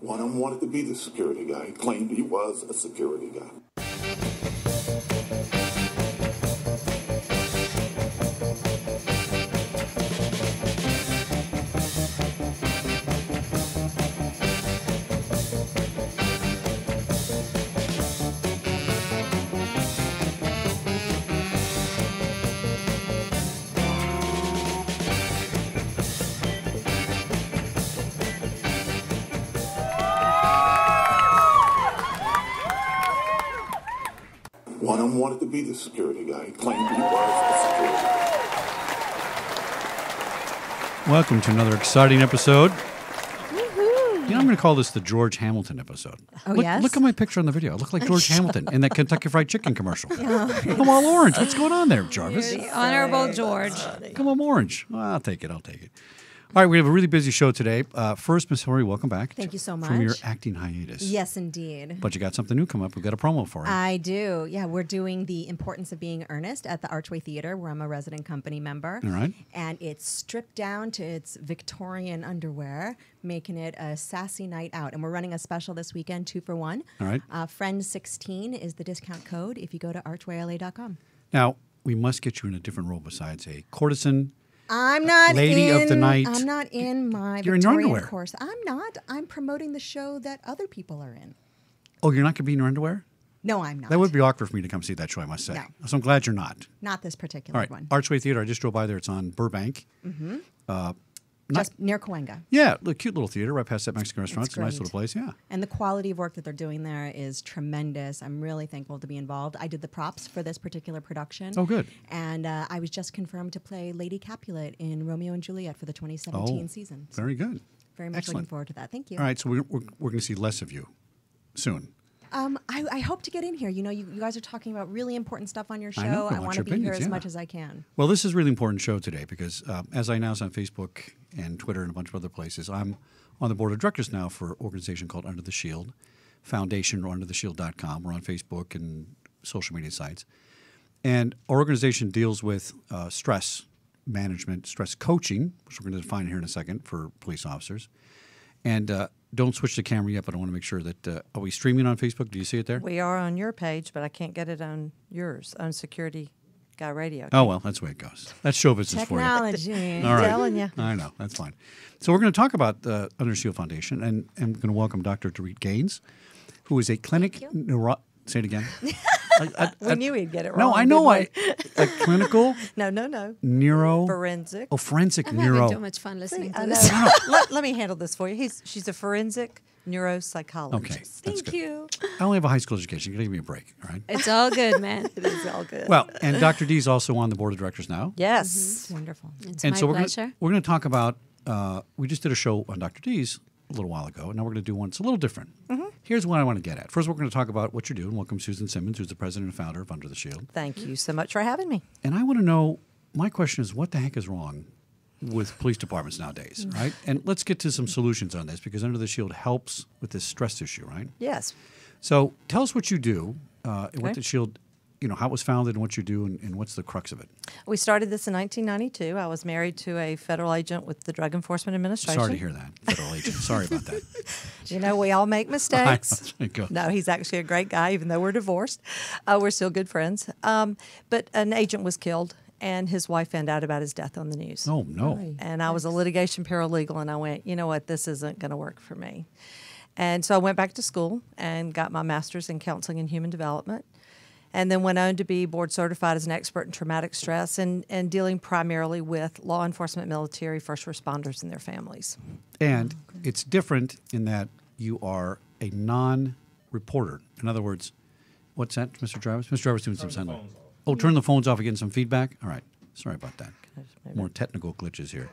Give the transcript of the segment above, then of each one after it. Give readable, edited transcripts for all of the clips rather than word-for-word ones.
One of them wanted to be the security guy. He claimed he was a security guy. One of them wanted to be the security guy. He claimed he was a security guy. Welcome to another exciting episode. You know, I'm going to call this the George Hamilton episode. Oh, Look at my picture on the video. I look like George Hamilton in that Kentucky Fried Chicken commercial. I'm all orange. What's going on there, Jarvis? The Honorable George. Come on, orange. Well, I'll take it. All right, we have a really busy show today. First, Miss Hillary, welcome back. Thank you so much. From your acting hiatus. Yes, indeed. But you got something new coming up. We've got a promo for you. I do. Yeah, we're doing The Importance of Being Earnest at the Archway Theater, where I'm a resident company member. All right. And it's stripped down to its Victorian underwear, making it a sassy night out. And we're running a special this weekend, 2 for 1. All right. Friend16 is the discount code if you go to archwayla.com. Now, we must get you in a different role besides a courtesan. I'm not Lady of the night. I'm not in my You're in your Victorian underwear. course. I'm not. I'm promoting the show that other people are in. Oh, you're not going to be in your underwear? No, I'm not. That would be awkward for me to come see that show, I must say. No. So I'm glad you're not. Not this particular All right. one. Archway Theater, I just drove by there. It's on Burbank. Mm-hmm. Not- Just near Cahuenga. Yeah, a cute little theater right past that Mexican restaurant. It's a nice great. little place, yeah. And the quality of work that they're doing there is tremendous. I'm really thankful to be involved. I did the props for this particular production. Oh, good. And I was just confirmed to play Lady Capulet in Romeo and Juliet for the 2017 season. So Very good. very much Excellent. looking forward to that. Thank you. All right, so we're going to see less of you soon. I hope to get in here. You know, you guys are talking about really important stuff on your show. I know. I I want want your to be here opinions, as yeah. much as I can. Well, this is a really important show today because, as I announced on Facebook and Twitter and a bunch of other places, I'm on the board of directors now for an organization called Under the Shield Foundation, or UnderTheShield.com. We're on Facebook and social media sites. And our organization deals with stress management, stress coaching, which we're going to define here in a second for police officers. And don't switch the camera yet, but I want to make sure that, are we streaming on Facebook? Do you see it there? We are on your page, but I can't get it on yours, on Security Guy Radio. Oh, well, that's the way it goes. That's show business for you. Technology. All right. Telling you. I know. That's fine. So we're going to talk about the Under Shield Foundation, and I'm going to welcome Dr. Dorit Gaines, who is a clinic say it again. We knew he'd get it wrong. No, I know. didn't A clinical No. neuro. Forensic. Oh, forensic I'm neuro. having too much fun listening I to know. this. let me handle this for you. She's a forensic neuropsychologist. Okay. That's Thank good. you. I only have a high school education. You got to give me a break, all right? It's all good, man. It is all good. Well, and Dr. D is also on the board of directors now. yes. It's wonderful. It's And my so pleasure. we're going to talk about, we just did a show on Dr. D's a little while ago, and now we're going to do one that's a little different. Here's what I want to get at. First, we're going to talk about what you're doing. Welcome Susan Simmons, who's the president and founder of Under the Shield. Thank you so much for having me. And I want to know, my question is, what the heck is wrong with police departments nowadays, right? And let's get to some solutions on this, because Under the Shield helps with this stress issue, right? Yes. So tell us what you do, and what the Shield, how it was founded and what you do, and what's the crux of it. We started this in 1992. I was married to a federal agent with the Drug Enforcement Administration. Sorry to hear that, federal agent. Sorry about that. We all make mistakes. There you go. No, he's actually a great guy, even though we're divorced. We're still good friends. But an agent was killed, and his wife found out about his death on the news. Oh, no. And I was a litigation paralegal, and I went, you know what, this isn't going to work for me. And so I went back to school and got my master's in counseling and human development, and then went on to be board certified as an expert in traumatic stress and dealing primarily with law enforcement, military, first responders, and their families. And it's different in that you are a non-reporter. In other words, what's that, Mr. Jarvis? Mr. Jarvis doing some sound. Oh, turn the phones off and getting some feedback? All right. Sorry about that. More technical glitches here.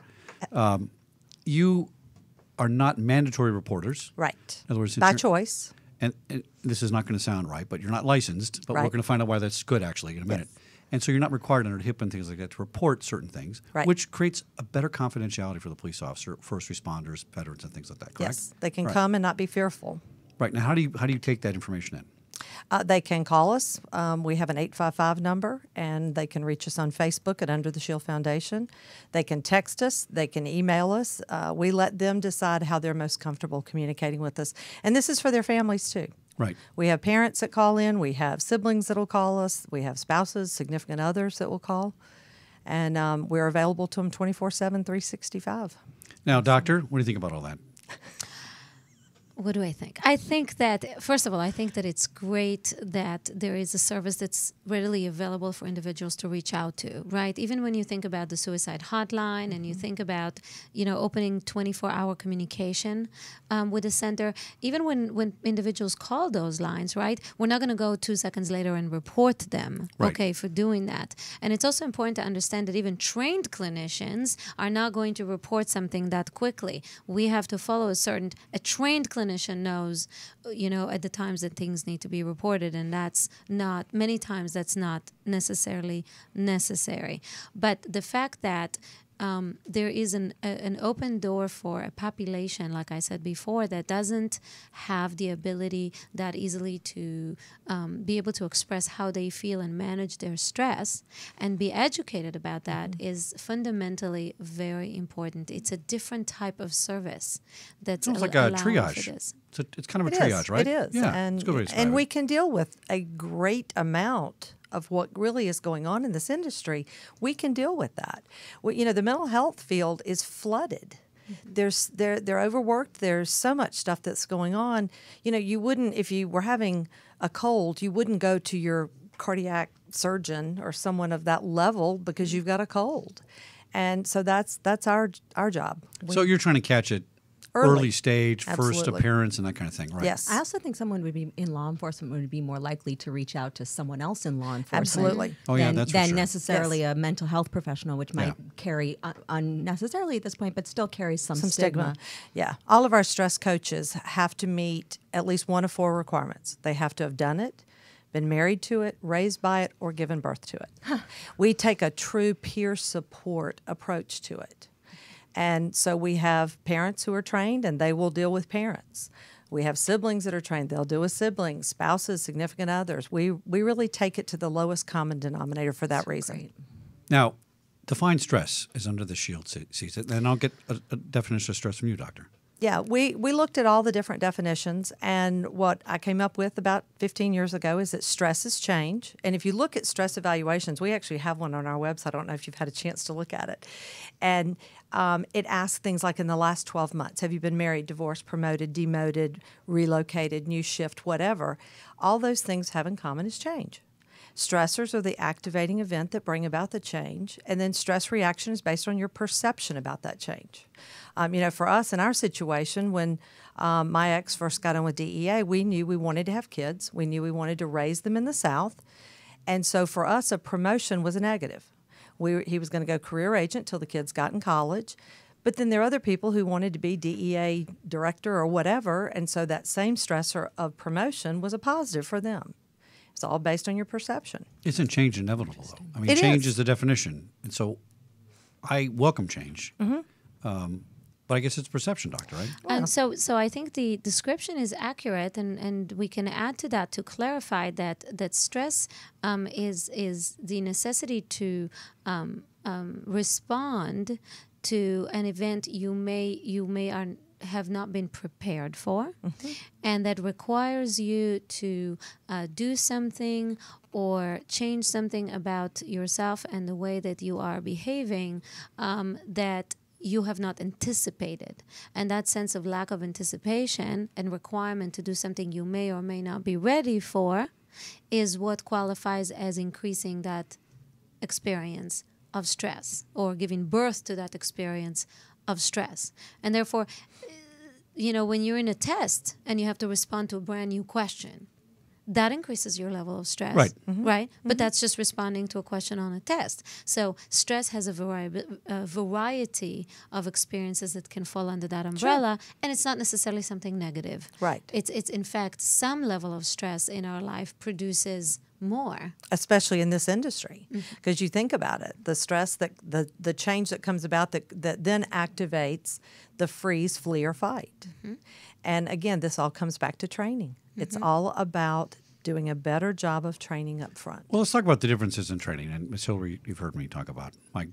You are not mandatory reporters. Right. In other words, by choice. And this is not going to sound right, but you're not licensed. But we're Right. going to find out why that's good, actually, in a minute. Yes. And so you're not required under HIPAA and things like that to report certain things, Right. which creates a better confidentiality for the police officer, first responders, veterans, and things like that, correct? Yes. They can Right. come and not be fearful. Right. Now, how do you take that information in? They can call us. We have an 855 number, and they can reach us on Facebook at Under the Shield Foundation. They can text us. They can email us. We let them decide how they're most comfortable communicating with us. And this is for their families, too. Right. We have parents that call in. We have siblings that will call us. We have spouses, significant others that will call. And we're available to them 24/7, 365. Now, Doctor, what do you think about all that? What do I think? I think that, first of all, I think that it's great that there is a service that's readily available for individuals to reach out to, right? Even when you think about the suicide hotline and you think about, opening 24-hour communication with the center, even when individuals call those lines, right, we're not going to go 2 seconds later and report them, right, okay, for doing that. And it's also important to understand that even trained clinicians are not going to report something that quickly. We have to follow a trained clinician knows, at the times that things need to be reported, and many times that's not necessarily necessary. But the fact that there is an open door for a population, like I said before, that doesn't have the ability that easily to be able to express how they feel and manage their stress and be educated about that is fundamentally very important. It's a different type of service that's almost like a triage. For this. It's kind of a triage, right? It is. Yeah, and it's a good way to describe and it. we can deal with a great amount of what really is going on in this industry. We can deal with that. The mental health field is flooded. They're overworked. There's so much stuff that's going on. You wouldn't, if you were having a cold, you wouldn't go to your cardiac surgeon or someone of that level because you've got a cold. And so that's our job. So you're trying to catch it early stage, first Absolutely. appearance, and that kind of thing, right? Yes. I also think someone would be in law enforcement would be more likely to reach out to someone else in law enforcement. Absolutely. Oh, yeah, than, that's for than sure. necessarily Yes. a mental health professional, which might carry unnecessarily at this point, but still carries some stigma. Yeah. All of our stress coaches have to meet at least one of 4 requirements. They have to have done it, been married to it, raised by it, or given birth to it. We take a true peer support approach to it. And so we have parents who are trained, and they will deal with parents. We have siblings that are trained. They'll deal with siblings, spouses, significant others. We really take it to the lowest common denominator for that reason. Great. Now, define stress as Under the Shield sees it, and I'll get a definition of stress from you, Doctor. Yeah, we looked at all the different definitions, and what I came up with about 15 years ago is that stress is change. And if you look at stress evaluations, we actually have one on our website. I don't know if you've had a chance to look at it. And it asks things like, in the last 12 months, have you been married, divorced, promoted, demoted, relocated, new shift, whatever? All those things have in common is change. Stressors are the activating event that bring about the change, and then stress reaction is based on your perception about that change. For us in our situation, when my ex first got on with DEA, we knew we wanted to have kids. We knew we wanted to raise them in the South. And so for us, a promotion was a negative. He was going to go career agent till the kids got in college. But then there are other people who wanted to be DEA director or whatever, and so that same stressor of promotion was a positive for them. It's all based on your perception. Isn't change inevitable, though? I mean, It change is. is the definition. And so I welcome change. But I guess it's perception, Doctor, right? So I think the description is accurate, and we can add to that to clarify that stress is the necessity to respond to an event you may have not been prepared for, and that requires you to do something or change something about yourself and the way that you are behaving that you have not anticipated. And that sense of lack of anticipation and requirement to do something you may or may not be ready for is what qualifies as increasing that experience of stress or giving birth to that experience of stress. And therefore, when you're in a test and you have to respond to a brand new question, that increases your level of stress, Right. right? But that's just responding to a question on a test. So stress has a variety of experiences that can fall under that umbrella, and it's not necessarily something negative. Right. It's in fact some level of stress in our life produces more. Especially in this industry, because you think about it, the stress, that the change that comes about that then activates the freeze, flee, or fight. And again, this all comes back to training. It's all about doing a better job of training up front. Well, let's talk about the differences in training. And Ms. Hillary, you've heard me talk about my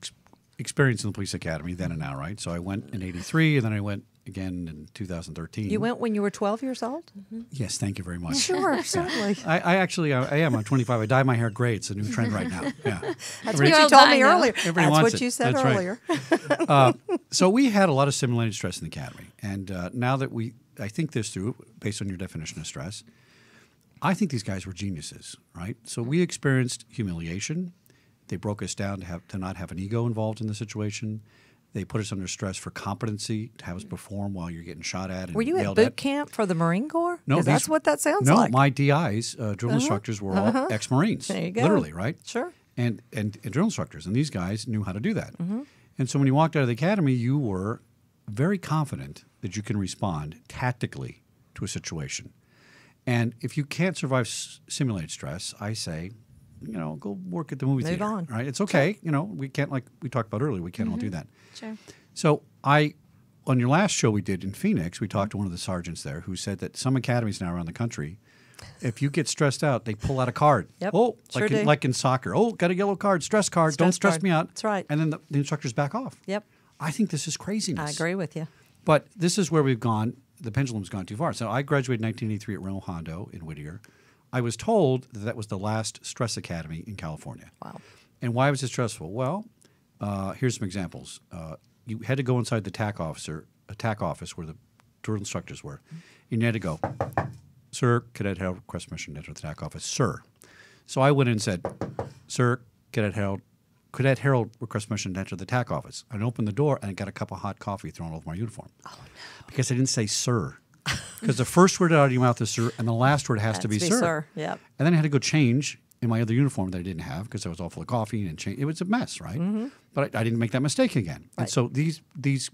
experience in the police academy then and now, right? So I went in '83, and then I went again in 2013. You went when you were 12 years old? Yes, thank you very much. Sure, certainly. I actually am. I'm 25. I dye my hair gray. It's a new trend right now. Yeah. That's what you told me earlier. Everybody That's wants what it. you said That's earlier. Right. So we had a lot of simulated stress in the academy. And now that I think this through, based on your definition of stress, I think these guys were geniuses, right? So we experienced humiliation. They broke us down to not have an ego involved in the situation. They put us under stress for competency, to have us perform while you're getting shot at. And Were you at yelled boot camp for the Marine Corps? No, 'Cause that's what that sounds no, like. my DIs, drill instructors, were all ex-Marines. There you go. Literally, right? Sure. And drill instructors. And these guys knew how to do that. And so when you walked out of the academy, you were very confident that you can respond tactically to a situation. And if you can't survive simulated stress, I say, go work at the movie theater. on. Right? It's okay. We can't, like we talked about earlier, we can't all do that. Sure. So on your last show we did in Phoenix, we talked to one of the sergeants there who said that some academies now around the country, if you get stressed out, they pull out a card. Yep, Oh, sure do. like in soccer. Oh, got a yellow card, stress card. Don't Stress stress card. me out. That's right. And then the instructors back off. Yep. I think this is craziness. I agree with you. But this is where we've gone. The pendulum's gone too far. So I graduated in 1983 at Reynolds Hondo in Whittier. I was told that was the last stress academy in California. Wow. And why was it stressful? Well, here's some examples. You had to go inside the TAC office where the drill instructors were. And you had to go, "Sir, Cadet Harold requests permission to enter the TAC office." Sir. So I went in and said, "Sir, Cadet Harold requests permission to enter the TAC office." I opened the door and I got a cup of hot coffee thrown over my uniform. Oh, no. Because I didn't say sir. Because the first word out of your mouth is sir, and the last word has to be sir. Yep. And then I had to go change in my other uniform that I didn't have because I was all full of coffee and change. It was a mess, right? But I didn't make that mistake again. And so these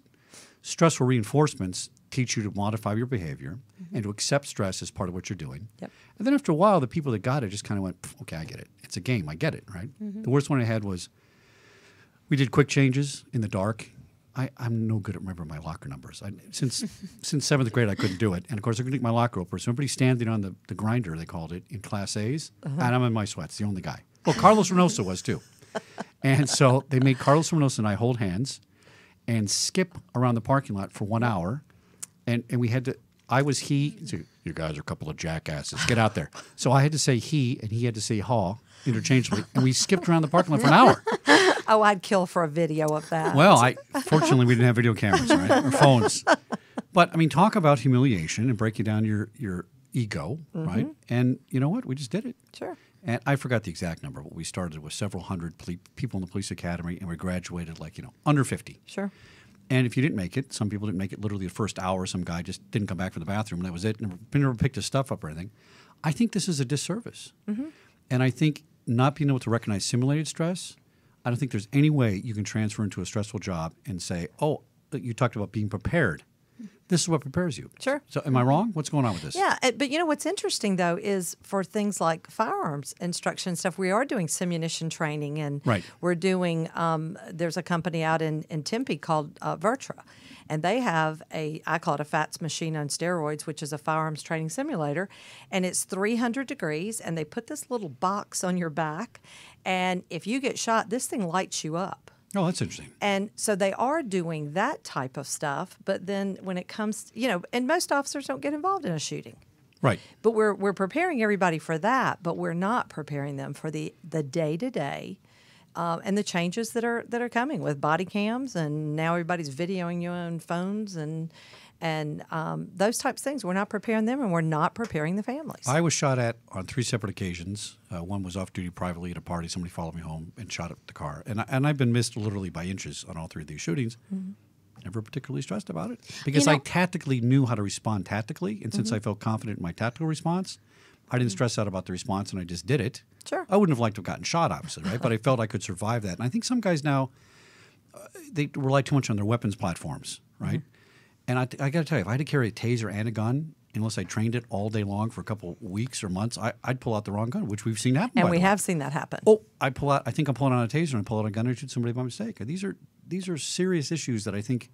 stressful reinforcements teach you to modify your behavior and to accept stress as part of what you're doing. Yep. And then after a while, the people that got it just kind of went, "Okay, I get it. It's a game. I get it," right? The worst one I had was we did quick changes in the dark. I'm no good at remembering my locker numbers. Since 7th grade, I couldn't do it. And, of course, I couldn't get my locker open. So everybody's standing on the grinder, they called it, in Class A's. And I'm in my sweats, the only guy. Well, Carlos Reynoso was, too. And so they made Carlos Reynoso and I hold hands and skip around the parking lot for 1 hour. And we had to – I was he. So, "You guys are a couple of jackasses. Get out there." So I had to say he, and he had to say haw interchangeably. And we skipped around the parking lot for an hour. Oh, I'd kill for a video of that. Well, fortunately we didn't have video cameras, right, or phones. But I mean, talk about humiliation and breaking down your ego, right? And you know what? We just did it. Sure. And I forgot the exact number, but we started with several hundred people in the police academy, and we graduated under 50. Sure. And if you didn't make it, some people didn't make it literally the first hour. Some guy just didn't come back from the bathroom, and that was it. Never picked his stuff up or anything. I think this is a disservice. And I think not being able to recognize simulated stress, I don't think there's any way you can transfer into a stressful job and say, "Oh, you talked about being prepared. This is what prepares you." Sure. So am I wrong? What's going on with this? Yeah, but what's interesting, though, is for things like firearms instruction stuff, we are doing simunition training, and Right. we're doing there's a company out in Tempe called Vertra, and they have I call it a FATS machine on steroids, which is a firearms training simulator, and it's 300 degrees, and they put this little box on your back, and if you get shot, this thing lights you up. Oh, that's interesting. And so they are doing that type of stuff, but then when it comes, and most officers don't get involved in a shooting. Right. But we're preparing everybody for that, but we're not preparing them for the day-to-day and the changes that are coming with body cams, and now everybody's videoing you on phones and those types of things. We're not preparing them, and we're not preparing the families. I was shot at on 3 separate occasions. One was off duty privately at a party. Somebody followed me home and shot up the car. And I've been missed literally by inches on all 3 of these shootings. Never particularly stressed about it because I tactically knew how to respond tactically. And since I felt confident in my tactical response, I didn't stress out about the response, and I just did it. Sure. I wouldn't have liked to have gotten shot, obviously, right? But I felt I could survive that. And I think some guys now, they rely too much on their weapons platforms, right? And I got to tell you, if I had to carry a taser and a gun, unless I trained it all day long for a couple weeks or months, I'd pull out the wrong gun, which we've seen happen. And by we the way. have seen that happen. Oh, I think I'm pulling out a taser and I pull out a gun and shoot somebody by mistake. These are serious issues that I think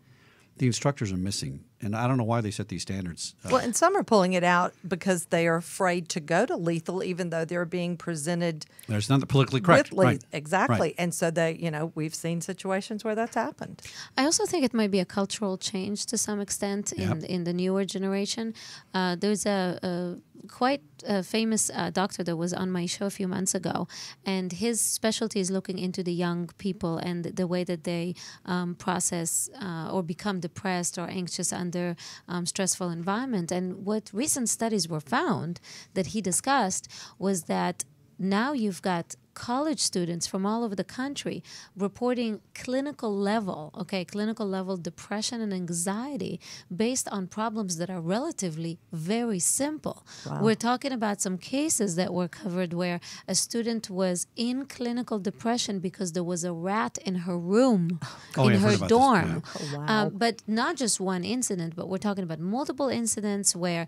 the instructors are missing. And I don't know why they set these standards. Well, and some are pulling it out because they are afraid to go to lethal, even though they're being presented. There's not politically correct. Right. Exactly. Right. And so we've seen situations where that's happened. I also think it might be a cultural change to some extent in the newer generation. There's a quite famous doctor that was on my show a few months ago, and his specialty is looking into the young people and the way that they process or become depressed or anxious under stressful environment. And what recent studies were found that he discussed was that now you've got college students from all over the country reporting clinical level depression and anxiety based on problems that are relatively very simple. Wow. We're talking about some cases that were covered where a student was in clinical depression because there was a rat in her room, in I've her heard about dorm. this. Oh, wow. But not just one incident, but we're talking about multiple incidents where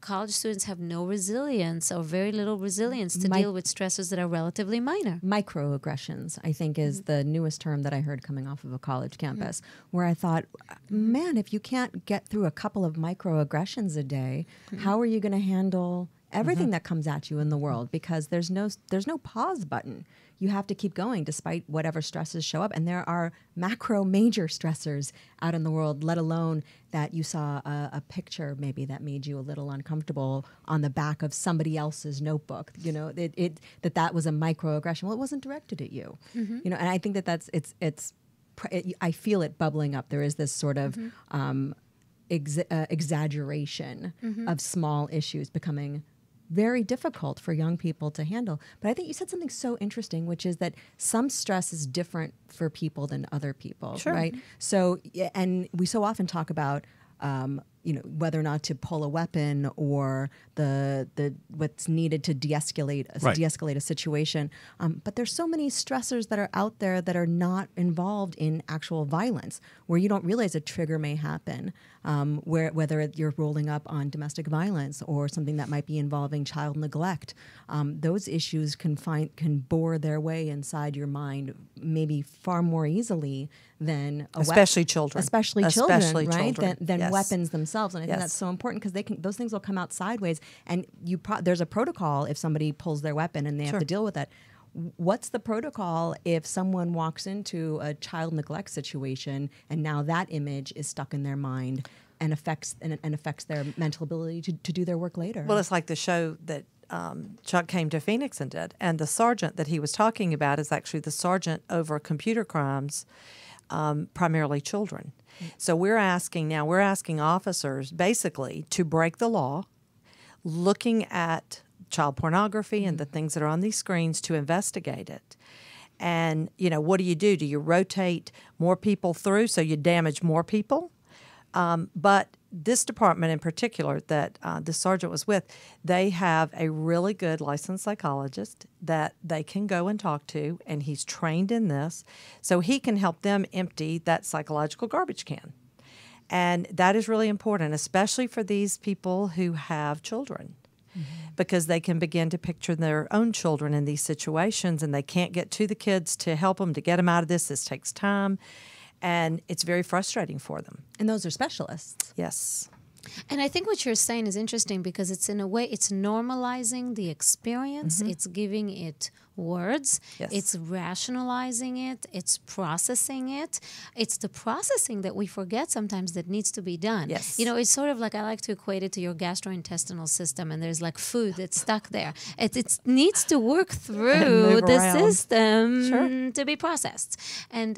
college students have no resilience or very little resilience to deal with stresses that are relatively minor. Microaggressions, I think, is the newest term that I heard coming off of a college campus, where I thought, man, if you can't get through a couple of microaggressions a day, how are you going to handle everything that comes at you in the world? Because there's no pause button. You have to keep going despite whatever stresses show up. And there are macro major stressors out in the world, let alone that you saw a picture maybe that made you a little uncomfortable on the back of somebody else's notebook. You know, that was a microaggression. Well, it wasn't directed at you. You know, and I think I feel it bubbling up. There is this sort of exaggeration of small issues becoming very difficult for young people to handle. But I think you said something so interesting, which is that some stress is different for people than other people, right? So, and we so often talk about, whether or not to pull a weapon or the what's needed to de-escalate a situation. But there's so many stressors that are out there that are not involved in actual violence, where you don't realize a trigger may happen, whether you're rolling up on domestic violence or something that might be involving child neglect. Those issues can bore their way inside your mind maybe far more easily than especially children, right? Than yes. weapons themselves. And I think that's so important because those things will come out sideways. And there's a protocol if somebody pulls their weapon and they have to deal with that. What's the protocol if someone walks into a child neglect situation and now that image is stuck in their mind and affects their mental ability to do their work later? Well, it's like the show that Chuck came to Phoenix and did, and the sergeant that he was talking about is actually the sergeant over computer crimes, primarily children. So we're asking officers basically to break the law, looking at child pornography and the things that are on these screens to investigate it. And, what do? Do you rotate more people through so you damage more people? But this department in particular that the sergeant was with, they have a really good licensed psychologist that they can go and talk to, and he's trained in this, so he can help them empty that psychological garbage can. And that is really important, especially for these people who have children, because they can begin to picture their own children in these situations, and they can't get to the kids to help them, to get them out of this. This takes time. And it's very frustrating for them. And those are specialists. Yes. And I think what you're saying is interesting because it's in a way, it's normalizing the experience. It's giving it words. Yes. It's rationalizing it. It's processing it. It's the processing that we forget sometimes that needs to be done. Yes. It's sort of like I like to equate it to your gastrointestinal system, and there's like food that's stuck there. It needs to work through the system to be processed. And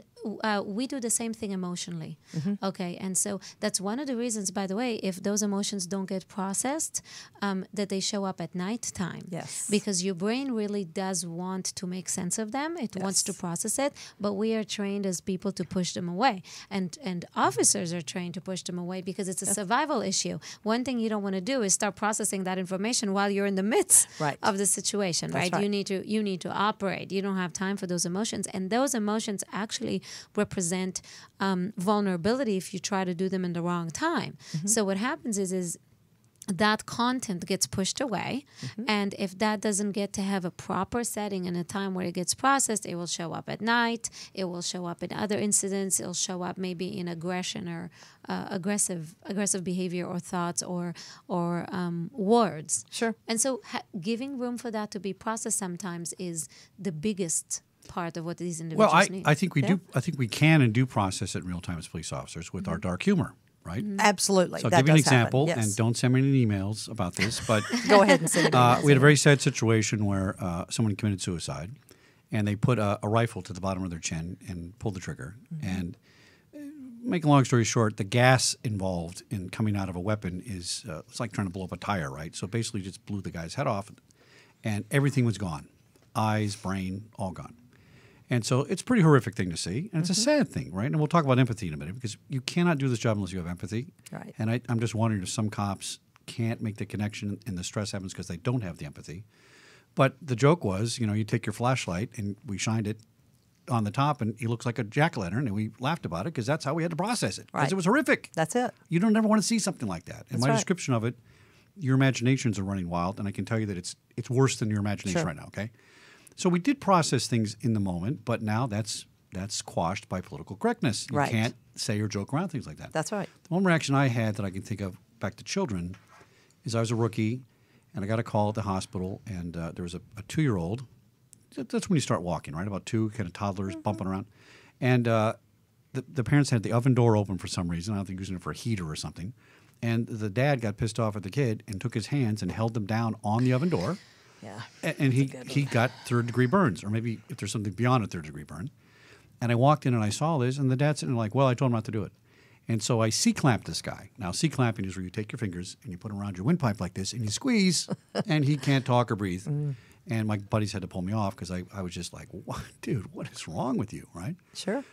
we do the same thing emotionally. Okay, and so that's one of the reasons, by the way, if those emotions don't get processed, that they show up at nighttime. Yes. Because your brain really does want to make sense of them. It wants to process it, but we are trained as people to push them away. And officers are trained to push them away because it's a survival issue. One thing you don't want to do is start processing that information while you're in the midst of the situation, right? You need to operate. You don't have time for those emotions. And those emotions actually represent vulnerability if you try to do them in the wrong time. So what happens is that content gets pushed away. And if that doesn't get to have a proper setting and a time where it gets processed, it will show up at night. It will show up in other incidents. It'll show up maybe in aggression or aggressive behavior or thoughts or words. Sure. And so giving room for that to be processed sometimes is the biggest part of what these individuals need. I think we do. I think we can and do process it in real time as police officers with our dark humor. Right? Absolutely. So I'll that give you an does happen, example, yes. and don't send me any emails about this, but Go ahead and send it. we had a very sad situation where someone committed suicide, and they put a rifle to the bottom of their chin and pulled the trigger. And make a long story short, the gas involved in coming out of a weapon is it's like trying to blow up a tire, right? So basically just blew the guy's head off, and everything was gone. Eyes, brain, all gone. And so it's a pretty horrific thing to see, and it's a sad thing, right? And we'll talk about empathy in a minute, because you cannot do this job unless you have empathy. Right. And I'm just wondering if some cops can't make the connection and the stress happens because they don't have the empathy. But the joke was, you take your flashlight, and we shined it on the top, and he looks like a jack-o'-lantern, and we laughed about it because that's how we had to process it. Because Right. it was horrific. That's it. You don't ever want to see something like that. And That's my right. description of it, your imaginations are running wild, and I can tell you that it's worse than your imagination Sure. right now, okay? So we did process things in the moment, but now that's quashed by political correctness. You Right. can't say or joke around things like that. That's right. The one reaction I had that I can think of back to children is I was a rookie, and I got a call at the hospital, and there was a 2-year-old. That's when you start walking, right? About 2, kind of toddlers bumping around. And the parents had the oven door open for some reason. I don't think he was using it for a heater or something. And the dad got pissed off at the kid and took his hands and held them down on the oven door. Yeah. And he got 3rd-degree burns, or maybe if there's something beyond a 3rd-degree burn. And I walked in and I saw this, and the dad's sitting there like, well, I told him not to do it. And so I C-clamped this guy. Now, C-clamping is where you take your fingers and you put them around your windpipe like this, and you squeeze, and he can't talk or breathe. And my buddies had to pull me off because I was just like, what, dude, what is wrong with you, right? Sure.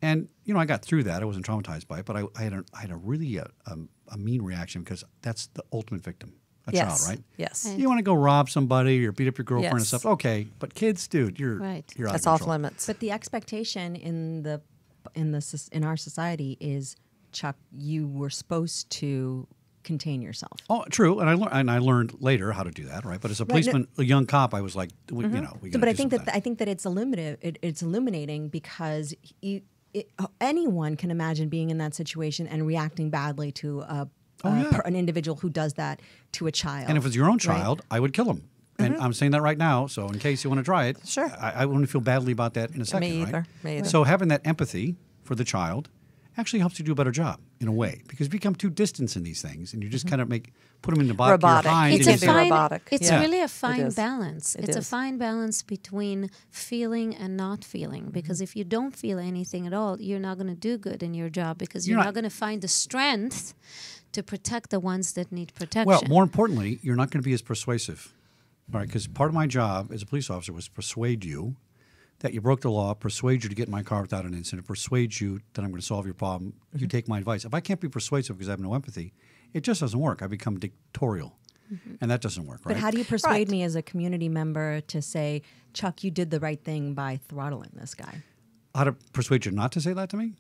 And, I got through that. I wasn't traumatized by it, but I had a really a mean reaction because that's the ultimate victim. A Yes. child, right? Yes. Right. You want to go rob somebody or beat up your girlfriend and Yes. stuff, okay. But kids, dude, you're Right. you're out That's of off control. limits. But the expectation in our society is, Chuck, you were supposed to contain yourself. Oh, true. And I learned later how to do that, right? But as a policeman, a young cop, I was like, we got to But I do think something. that I think that it's illuminating because anyone can imagine being in that situation and reacting badly to an individual who does that to a child. And if it's your own child, I would kill him. And I'm saying that right now, so in case you want to try it, Sure. I wouldn't feel badly about that in a second, Me right? either. Me either. So having that empathy for the child actually helps you do a better job in a way, because you become too distant in these things, and you just kind of put them in the box Robotic. behind. It's and a you say, fine- robotic. It's Yeah. really a It fine is. balance. It It's a is. fine balance between feeling and not feeling. Because if you don't feel anything at all, you're not going to do good in your job, because you're You're not not- going to find the strength to protect the ones that need protection. Well, more importantly, you're not going to be as persuasive, all right? Because part of my job as a police officer was to persuade you that you broke the law, persuade you to get in my car without an incident, persuade you that I'm going to solve your problem. You take my advice. If I can't be persuasive because I have no empathy, it just doesn't work. I become dictatorial, and that doesn't work, right? But how do you persuade Right. me as a community member to say, Chuck, you did the right thing by throttling this guy? How to persuade you not to say that to me?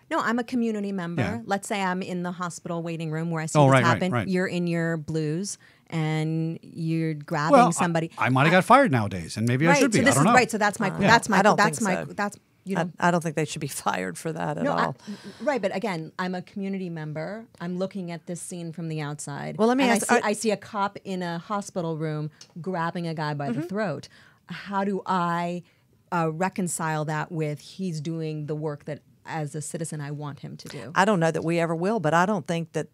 No, I'm a community member. Yeah. Let's say I'm in the hospital waiting room where I see Oh, this right, right, happen. right. You're in your blues and you're grabbing Well, somebody. I might have got fired nowadays, and maybe I should be. So I this don't is know. right. So that's my Yeah. that's my I don't that's think my so. that's you know. I don't think they should be fired for that at No, all. right, but again, I'm a community member. I'm looking at this scene from the outside. Well, let me and ask- I see a cop in a hospital room grabbing a guy by the throat. How do I reconcile that with he's doing the work that, as a citizen, I want him to do? I don't know that we ever will, but I don't think that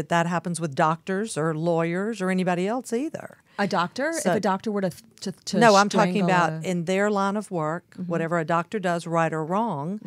that happens with doctors or lawyers or anybody else either. A doctor? So- if a doctor were to No, I'm talking strangle about a- in their line of work, whatever a doctor does, right or wrong,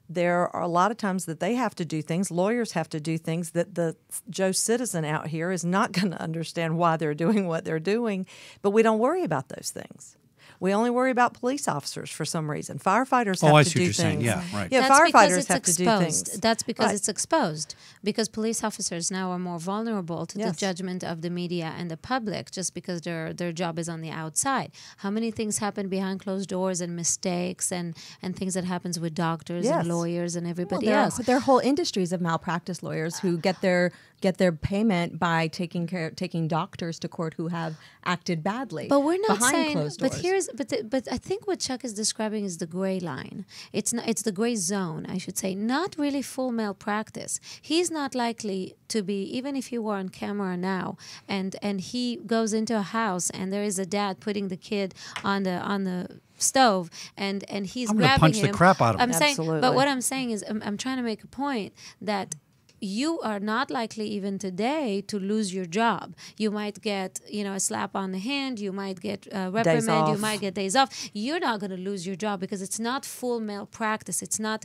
there are a lot of times that they have to do things, lawyers have to do things that the Joe citizen out here is not going to understand why they're doing what they're doing, but we don't worry about those things. We only worry about police officers for some reason. Firefighters have I to see what do you're saying. things. Yeah, right. Yeah, That's because firefighters it's have to do exposed. things. That's because Right. it's exposed. Because police officers now are more vulnerable to the Yes. judgment of the media and the public, just because their job is on the outside. How many things happen behind closed doors, and mistakes and things that happens with doctors Yes. and lawyers and everybody Well, else. there are whole industries of malpractice lawyers who get their get their payment by taking doctors to court who have acted badly. But we're not behind saying. closed But doors. but I think what Chuck is describing is the gray line. It's not. It's the gray zone, I should say. Not really full malpractice. He's not likely to be, even if he were on camera now, and he goes into a house and there is a dad putting the kid on the stove and he's I'm gonna grabbing punch him. the crap out of him. I'm saying, Absolutely. but what I'm saying is, I'm trying to make a point that you are not likely even today to lose your job. You might get, a slap on the hand. You might get reprimand. You off. might get days off. You're not going to lose your job because it's not full malpractice. It's not.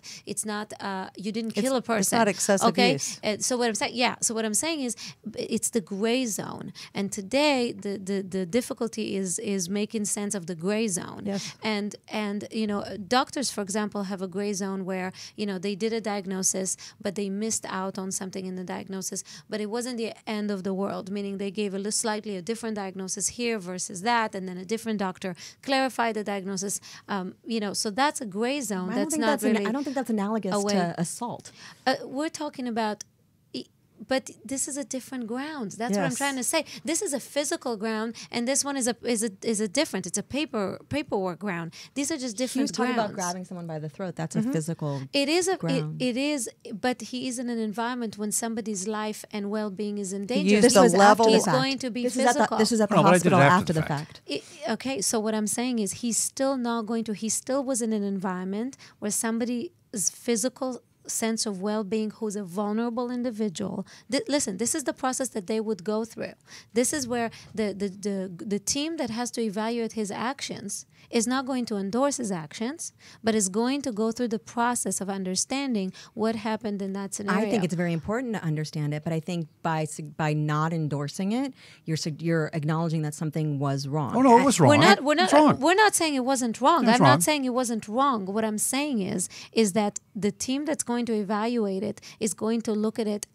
You didn't kill a person. It's not excessive okay? use. So what I'm saying, So what I'm saying is, it's the gray zone. And today, the difficulty is making sense of the gray zone. Yes. And doctors, for example, have a gray zone where they did a diagnosis, but they missed out on something in the diagnosis, but it wasn't the end of the world, meaning they gave slightly a different diagnosis here versus that, and then a different doctor clarified the diagnosis. So that's a gray zone. I That's not really. I don't think that's analogous way. to assault. We're talking about. But this is a different ground. That's what I'm Yes. trying to say. This is a physical ground, and this one is a different. It's a paperwork ground. These are just He different was talking grounds. about grabbing someone by the throat. That's a physical. It is ground. it is, but he is in an environment when somebody's life and well-being is in danger. used the level- He's going to be This physical. This is at the No, but I did hospital it after the fact. Okay, so what I'm saying is he's still not going to. He still was in an environment where somebody's physical sense of well-being, who's a vulnerable individual. Listen, this is the process that they would go through. This is where the team that has to evaluate his actions is not going to endorse his actions, but is going to go through the process of understanding what happened in that scenario. I think it's very important to understand it, but I think by not endorsing it, you're acknowledging that something was wrong. Oh no, it was wrong. We're not saying it wasn't wrong. It's I'm wrong. not saying it wasn't wrong. What I'm saying is that the team that's going to evaluate it is going to look at it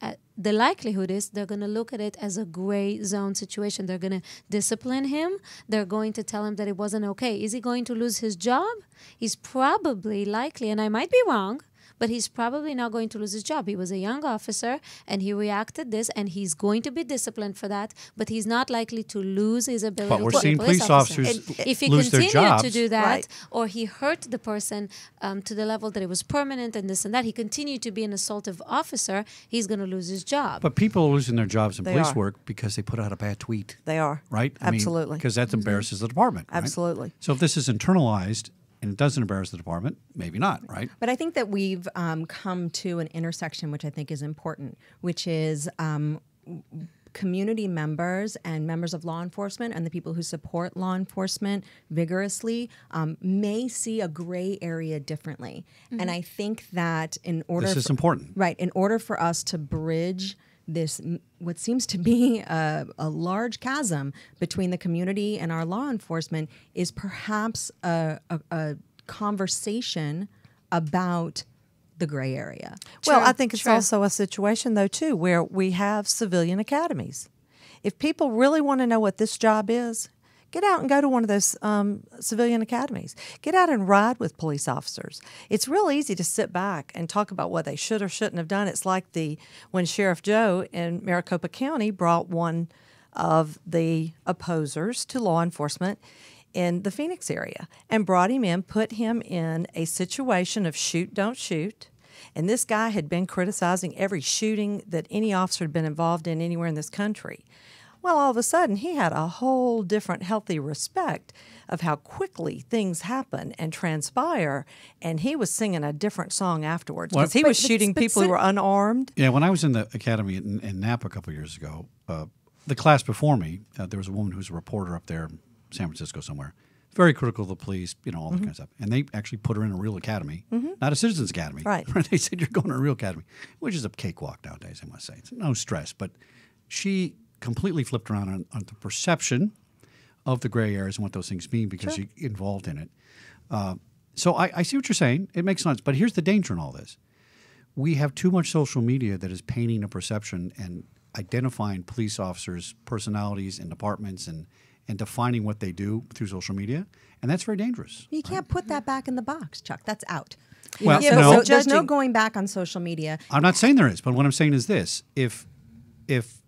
the likelihood is they're going to look at it as a gray zone situation. They're going to discipline him. They're going to tell him that it wasn't okay. Is he going to lose his job? He's probably likely, and I might be wrong, but he's probably not going to lose his job. He was a young officer, and he reacted this, and he's going to be disciplined for that, but he's not likely to lose his ability But we're to be a seeing police officer. officers If he lose their continued jobs. to do that, Right. or he hurt the person to the level that it was permanent and this and that, he continued to be an assaultive officer, he's going to lose his job. But people are losing their jobs in They police are. work because they put out a bad tweet, They are. right? Absolutely. Because that embarrasses the department. Right? Absolutely. So if this is internalized and it doesn't embarrass the department, maybe not, right? But I think that we've come to an intersection, which I think is important, which is community members and members of law enforcement and the people who support law enforcement vigorously may see a gray area differently. And I think that in order This is important. Right. In order for us to bridge this, what seems to be a large chasm between the community and our law enforcement, is perhaps a conversation about the gray area. Well, I think it's also a situation, though, too, where we have civilian academies. If people really want to know what this job is, get out and go to one of those civilian academies. Get out and ride with police officers. It's real easy to sit back and talk about what they should or shouldn't have done. It's like when Sheriff Joe in Maricopa County brought one of the opposers to law enforcement in the Phoenix area and brought him in, put him in a situation of shoot, don't shoot. And this guy had been criticizing every shooting that any officer had been involved in anywhere in this country. Well, all of a sudden, he had a whole different healthy respect of how quickly things happen and transpire, and he was singing a different song afterwards because he was shooting people who were unarmed. Yeah, when I was in the academy in Napa a couple of years ago, the class before me, there was a woman who was a reporter up there in San Francisco somewhere, very critical of the police, all that kind of stuff. And they actually put her in a real academy, not a citizens academy. Right. They said, you're going to a real academy, which is a cakewalk nowadays, I must say. It's no stress. But she completely flipped around on the perception of the gray areas and what those things mean because you're involved in it. So I see what you're saying. It makes sense. But here's the danger in all this. We have too much social media that is painting a perception and identifying police officers' personalities and departments and defining what they do through social media. And that's very dangerous. You can't put that back in the box, Chuck. That's out. Well, So no. there's no going back on social media. I'm not saying there is, but what I'm saying is this. If if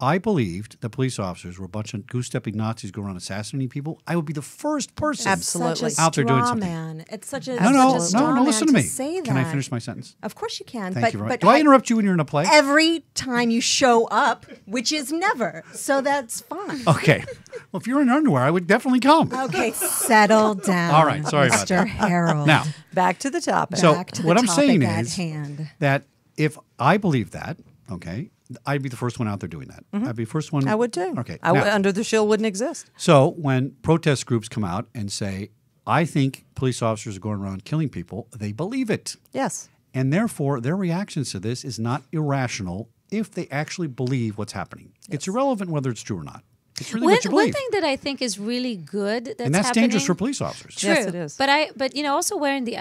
I believed that police officers were a bunch of goose-stepping Nazis going around assassinating people, I would be the first person Absolutely. Such a out there doing straw something. man. It's such a No, such a straw no, man listen to me. say that. Can I finish my sentence? Of course you can. Thank but, you very much. but Do I interrupt you when you're in a play? every time you show up, which is never. So that's fine. Okay. Well, if you're in underwear, I would definitely come. Okay, settle down. All right, sorry about Mr. that. Harold. Now, Back to the topic. so Back to what the I'm topic saying at is hand. that if I believe that, okay, I'd be the first one out there doing that. I'd be the first one. I would too. Okay. Under now, the Shield wouldn't exist. so when protest groups come out and say, I think police officers are going around killing people, they believe it. Yes. And therefore, their reactions to this is not irrational if they actually believe what's happening. It's irrelevant whether it's true or not. It's really what you One believe. thing that I think is really good that's And that's happening, dangerous for police officers. True. Yes, it is. But also wearing the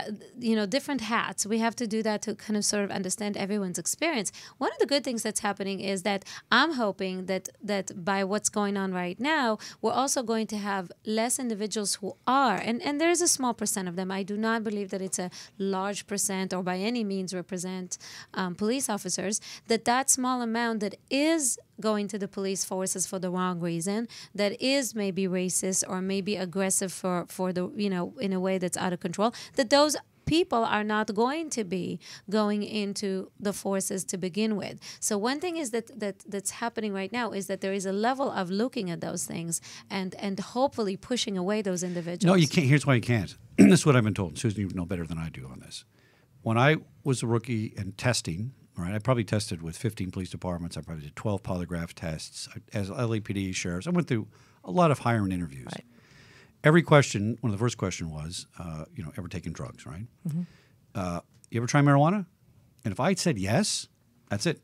different hats. We have to do that to kind of sort of understand everyone's experience. One of the good things that's happening is that I'm hoping that by what's going on right now, we're also going to have less individuals who are, and there is a small percent of them. I do not believe that it's a large percent or by any means represent police officers. That small amount that is going to the police forces for the wrong reason, that is maybe racist or maybe aggressive for the in a way that's out of control, that those people are not going to be going into the forces to begin with. So one thing is that's happening right now is that there is a level of looking at those things and hopefully pushing away those individuals. No, you can't. Here's why you can't. This is what I've been told. Susan, you know better than I do on this. When I was a rookie and testing, right, I probably tested with 15 police departments. I probably did 12 polygraph tests as LAPD sheriffs. I went through a lot of hiring interviews. Right. Every question, one of the first question was, ever taken drugs, right? You ever try marijuana? And if I said yes, that's it.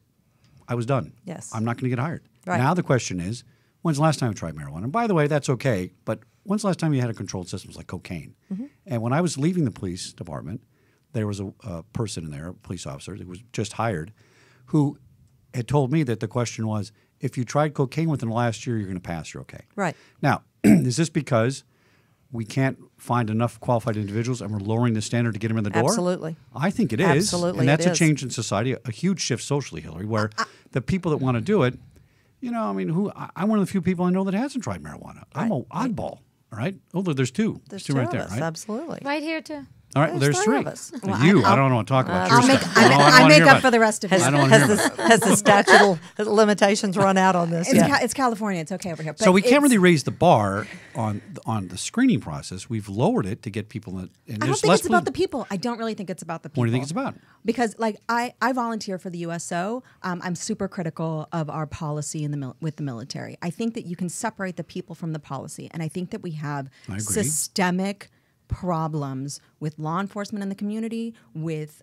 I was done. Yes. I'm not going to get hired. Right. Now the question is, when's the last time you tried marijuana? And by the way, that's okay, but when's the last time you had a controlled substance like cocaine? And when I was leaving the police department, there was a person in there, a police officer that was just hired, who had told me that the question was, if you tried cocaine within the last year, you're going to pass, you're okay. Right. Now, is this because we can't find enough qualified individuals and we're lowering the standard to get them in the door? Absolutely. I think it is. Absolutely, And that's it a is. change in society, a huge shift socially, Hillary, where the people that want to do it, I'm one of the few people I know that hasn't tried marijuana. I'm an oddball, all right? Oh, there's two. There's two two right of there, us, right? Absolutely. Right here too. All right, well, There's there's three three. of us. I don't want to talk about your I'll make, stuff. I don't I wanna make hear up about for it. the rest of it. I don't want to hear about it. Has the statute of limitations run out on this? It's California. It's okay over here. So we But can't it's- really raise the bar on the screening process. We've lowered it to get people in. And I don't there's think less it's about the people. I don't really think it's about the people. What do you think it's about? Because I volunteer for the USO. I'm super critical of our policy with the military. I think that you can separate the people from the policy, and I think that we have I agree. systemic problems with law enforcement in the community, with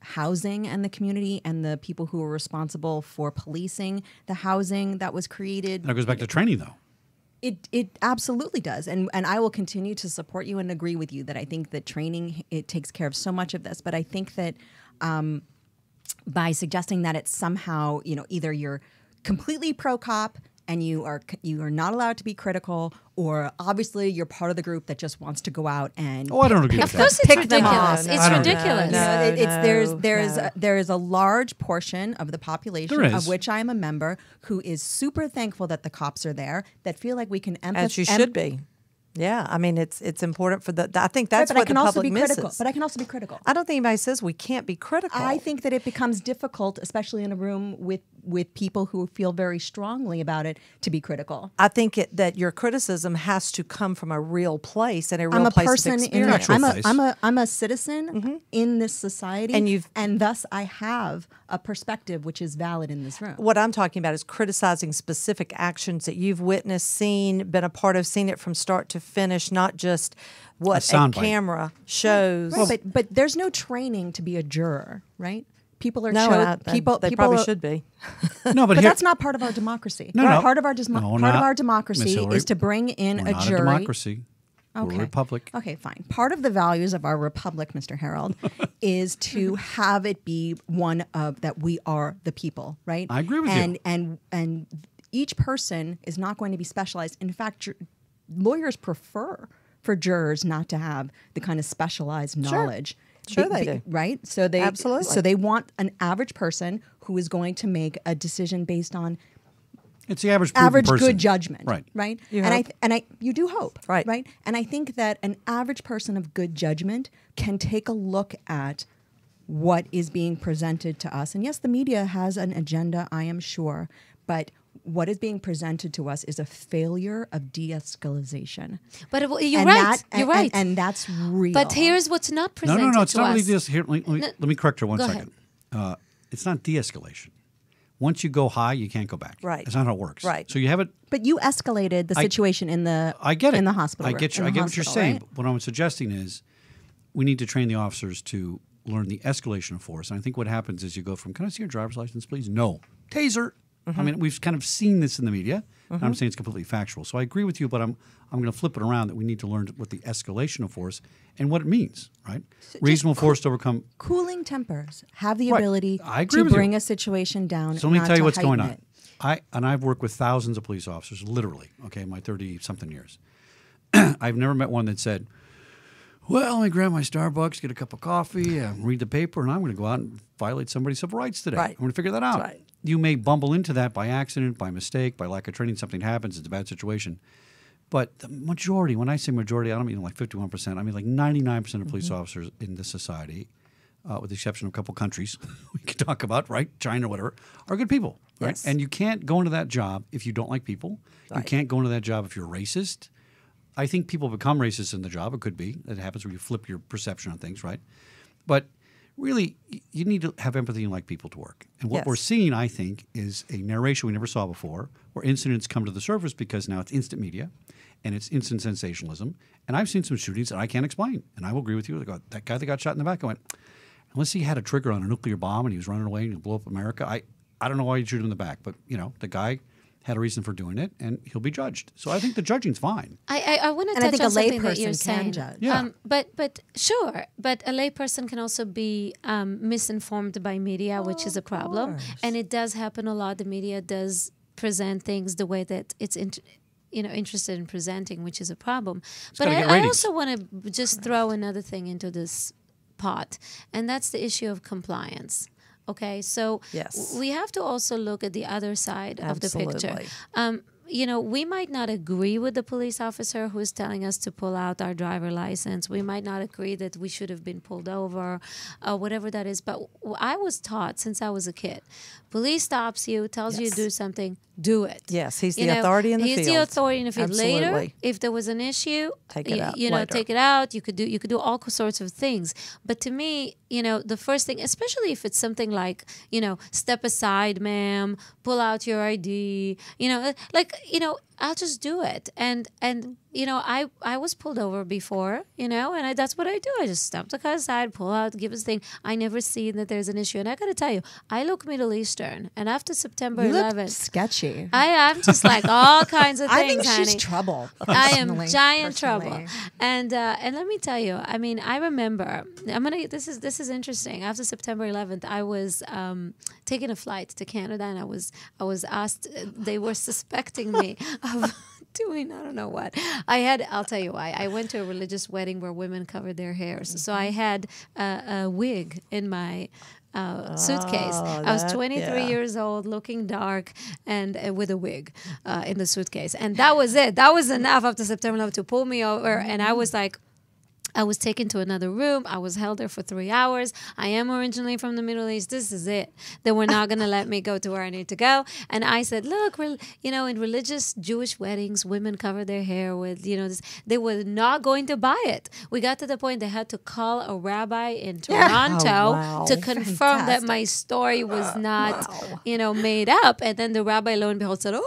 housing and the community, and the people who are responsible for policing the housing that was created. That goes back to training, though. It absolutely does, and I will continue to support you and agree with you that I think that training, it takes care of so much of this. But I think that by suggesting that it's somehow, either you're completely pro cop and you are not allowed to be critical, or obviously you're part of the group that just wants to go out and Oh, I don't agree with Of course, that. it's Pick them ridiculous. off. It's I don't know. ridiculous. There is a large portion of the population There is. of which I am a member who is super thankful that the cops are there, that feel like we can empathize. As you should be. Yeah, I mean, it's important for I think that's but I what can the also public be critical. misses. But I can also be critical. I don't think anybody says we can't be critical. I think that it becomes difficult, especially in a room with people who feel very strongly about it, to be critical. I think that your criticism has to come from a real place and a real I'm a place person of in experience. Actual I'm a citizen in this society, and thus I have a perspective which is valid in this room. What I'm talking about is criticizing specific actions that you've witnessed, seen, been a part of, seen it from start to finish, not just what a soundbite. camera shows. Right, but there's no training to be a juror, right? People are They probably should be. No, but But here, that's not part of our democracy. No, no. Part of our No, part not. of our Miss democracy Hillary, is to bring in we're a not jury. a democracy. We're a republic. Okay, fine. Part of the values of our republic, Mr. Harold, is to have it be one of that we are the people, right? I agree with you. And each person is not going to be specialized. In fact, lawyers prefer for jurors not to have the kind of specialized knowledge Sure they do. Right? So they Absolutely. So they want an average person who is going to make a decision based on It's the average prudent person. good judgment, Right. Right? You and hope. you do hope, Right. Right? And I think that an average person of good judgment can take a look at what is being presented to us. And yes, the media has an agenda, I am sure, but what is being presented to us is a failure of de-escalation. But you're And right. that- You're right. And that's real. But here's what's not No, presented no, it's to not really us. this. Here, let me correct her one Go second. It's not de-escalation. Once you go high, you can't go back. Right. That's not how it works. Right. So you have it. But you escalated the situation in the I get it. in the hospital. I get you. in I the get what you're hospital, saying. right? But what I'm suggesting is we need to train the officers to learn the escalation of force. And I think what happens is you go from, can I see your driver's license, please? No. Taser. I mean, we've kind of seen this in the media. And I'm saying it's completely factual. So I agree with you, but I'm going to flip it around that we need to learn what the escalation of force and what it means, right? Reasonable force to overcome. Cooling tempers have the Right. ability I agree to with you. bring a situation down. So let me not tell you to what's going heighten on. it. I've worked with thousands of police officers, literally, okay, my 30-something years. I've never met one that said, well, let me grab my Starbucks, get a cup of coffee, read the paper, and I'm going to go out and violate somebody's civil rights today. Right. I'm going to figure that out. right. You may bumble into that by accident, by mistake, by lack of training. Something happens. It's a bad situation. But the majority, when I say majority, I don't mean like 51%. I mean like 99% of police officers in this society, with the exception of a couple countries we can talk about, right? China, whatever, are good people, right? Yes. And you can't go into that job if you don't like people. You Right. can't go into that job if you're racist. I think people become racist in the job. It could be. It happens where you flip your perception on things, right? But really, you need to have empathy and like people to work. And what Yes. we're seeing, I think, is a narration we never saw before, where incidents come to the surface because now it's instant media and it's instant sensationalism. And I've seen some shootings that I can't explain. And I will agree with you. That guy that got shot in the back, I went, unless he had a trigger on a nuclear bomb and he was running away and he'd blow up America, I don't know why you'd shoot him in the back. But, the guy had a reason for doing it, and he'll be judged. So I think the judging's fine. I want to And I touch think on a something that layperson you're can saying. judge. Yeah. But sure, but a layperson can also be misinformed by media, which is a problem, course. and it does happen a lot. The media does present things the way that it's interested in presenting, which is a problem. But gotta get I ratings. also want to just throw another thing into this pot, and that's the issue of compliance. Okay, so Yes. we have to also look at the other side of the picture. Absolutely. We might not agree with the police officer who is telling us to pull out our driver license. We might not agree that we should have been pulled over, whatever that is. But I was taught since I was a kid, police stops you, tells you to Yes. do something, do it. Yes, he's the authority in the He's field. the authority in the field. Later, Absolutely. if there was an issue, Take it out you know, later. take it out. You could do all sorts of things. But to me, the first thing, especially if it's something like, step aside, ma'am, pull out your ID, I'll just do it. And I was pulled over before, and that's what I do. I just step the car aside, pull out, give us thing. I never see that there's an issue. And I got to tell you, I look Middle Eastern. And after September You look 11th, sketchy. I'm just like all kinds of I things, think she's honey. trouble. I am personally. giant trouble, Personally. and let me tell you. I mean, I remember. This is interesting. After September 11th, I was taking a flight to Canada, and I was asked. They were suspecting me of doing I don't know what. I'll tell you why. I went to a religious wedding where women covered their hairs, so I had a wig in my suitcase. I was 23 years old, looking dark, and with a wig in the suitcase. And that was it. That was enough after September 11th to pull me over. And I was like, I was taken to another room. I was held there for 3 hours. I am originally from the Middle East. This is it. They were not going to let me go to where I need to go. And I said, look, in religious Jewish weddings, women cover their hair with, this. They were not going to buy it. We got to the point they had to call a rabbi in Toronto Oh, wow. to confirm that my story was not, made up. And then the rabbi, lo and behold, said, oh,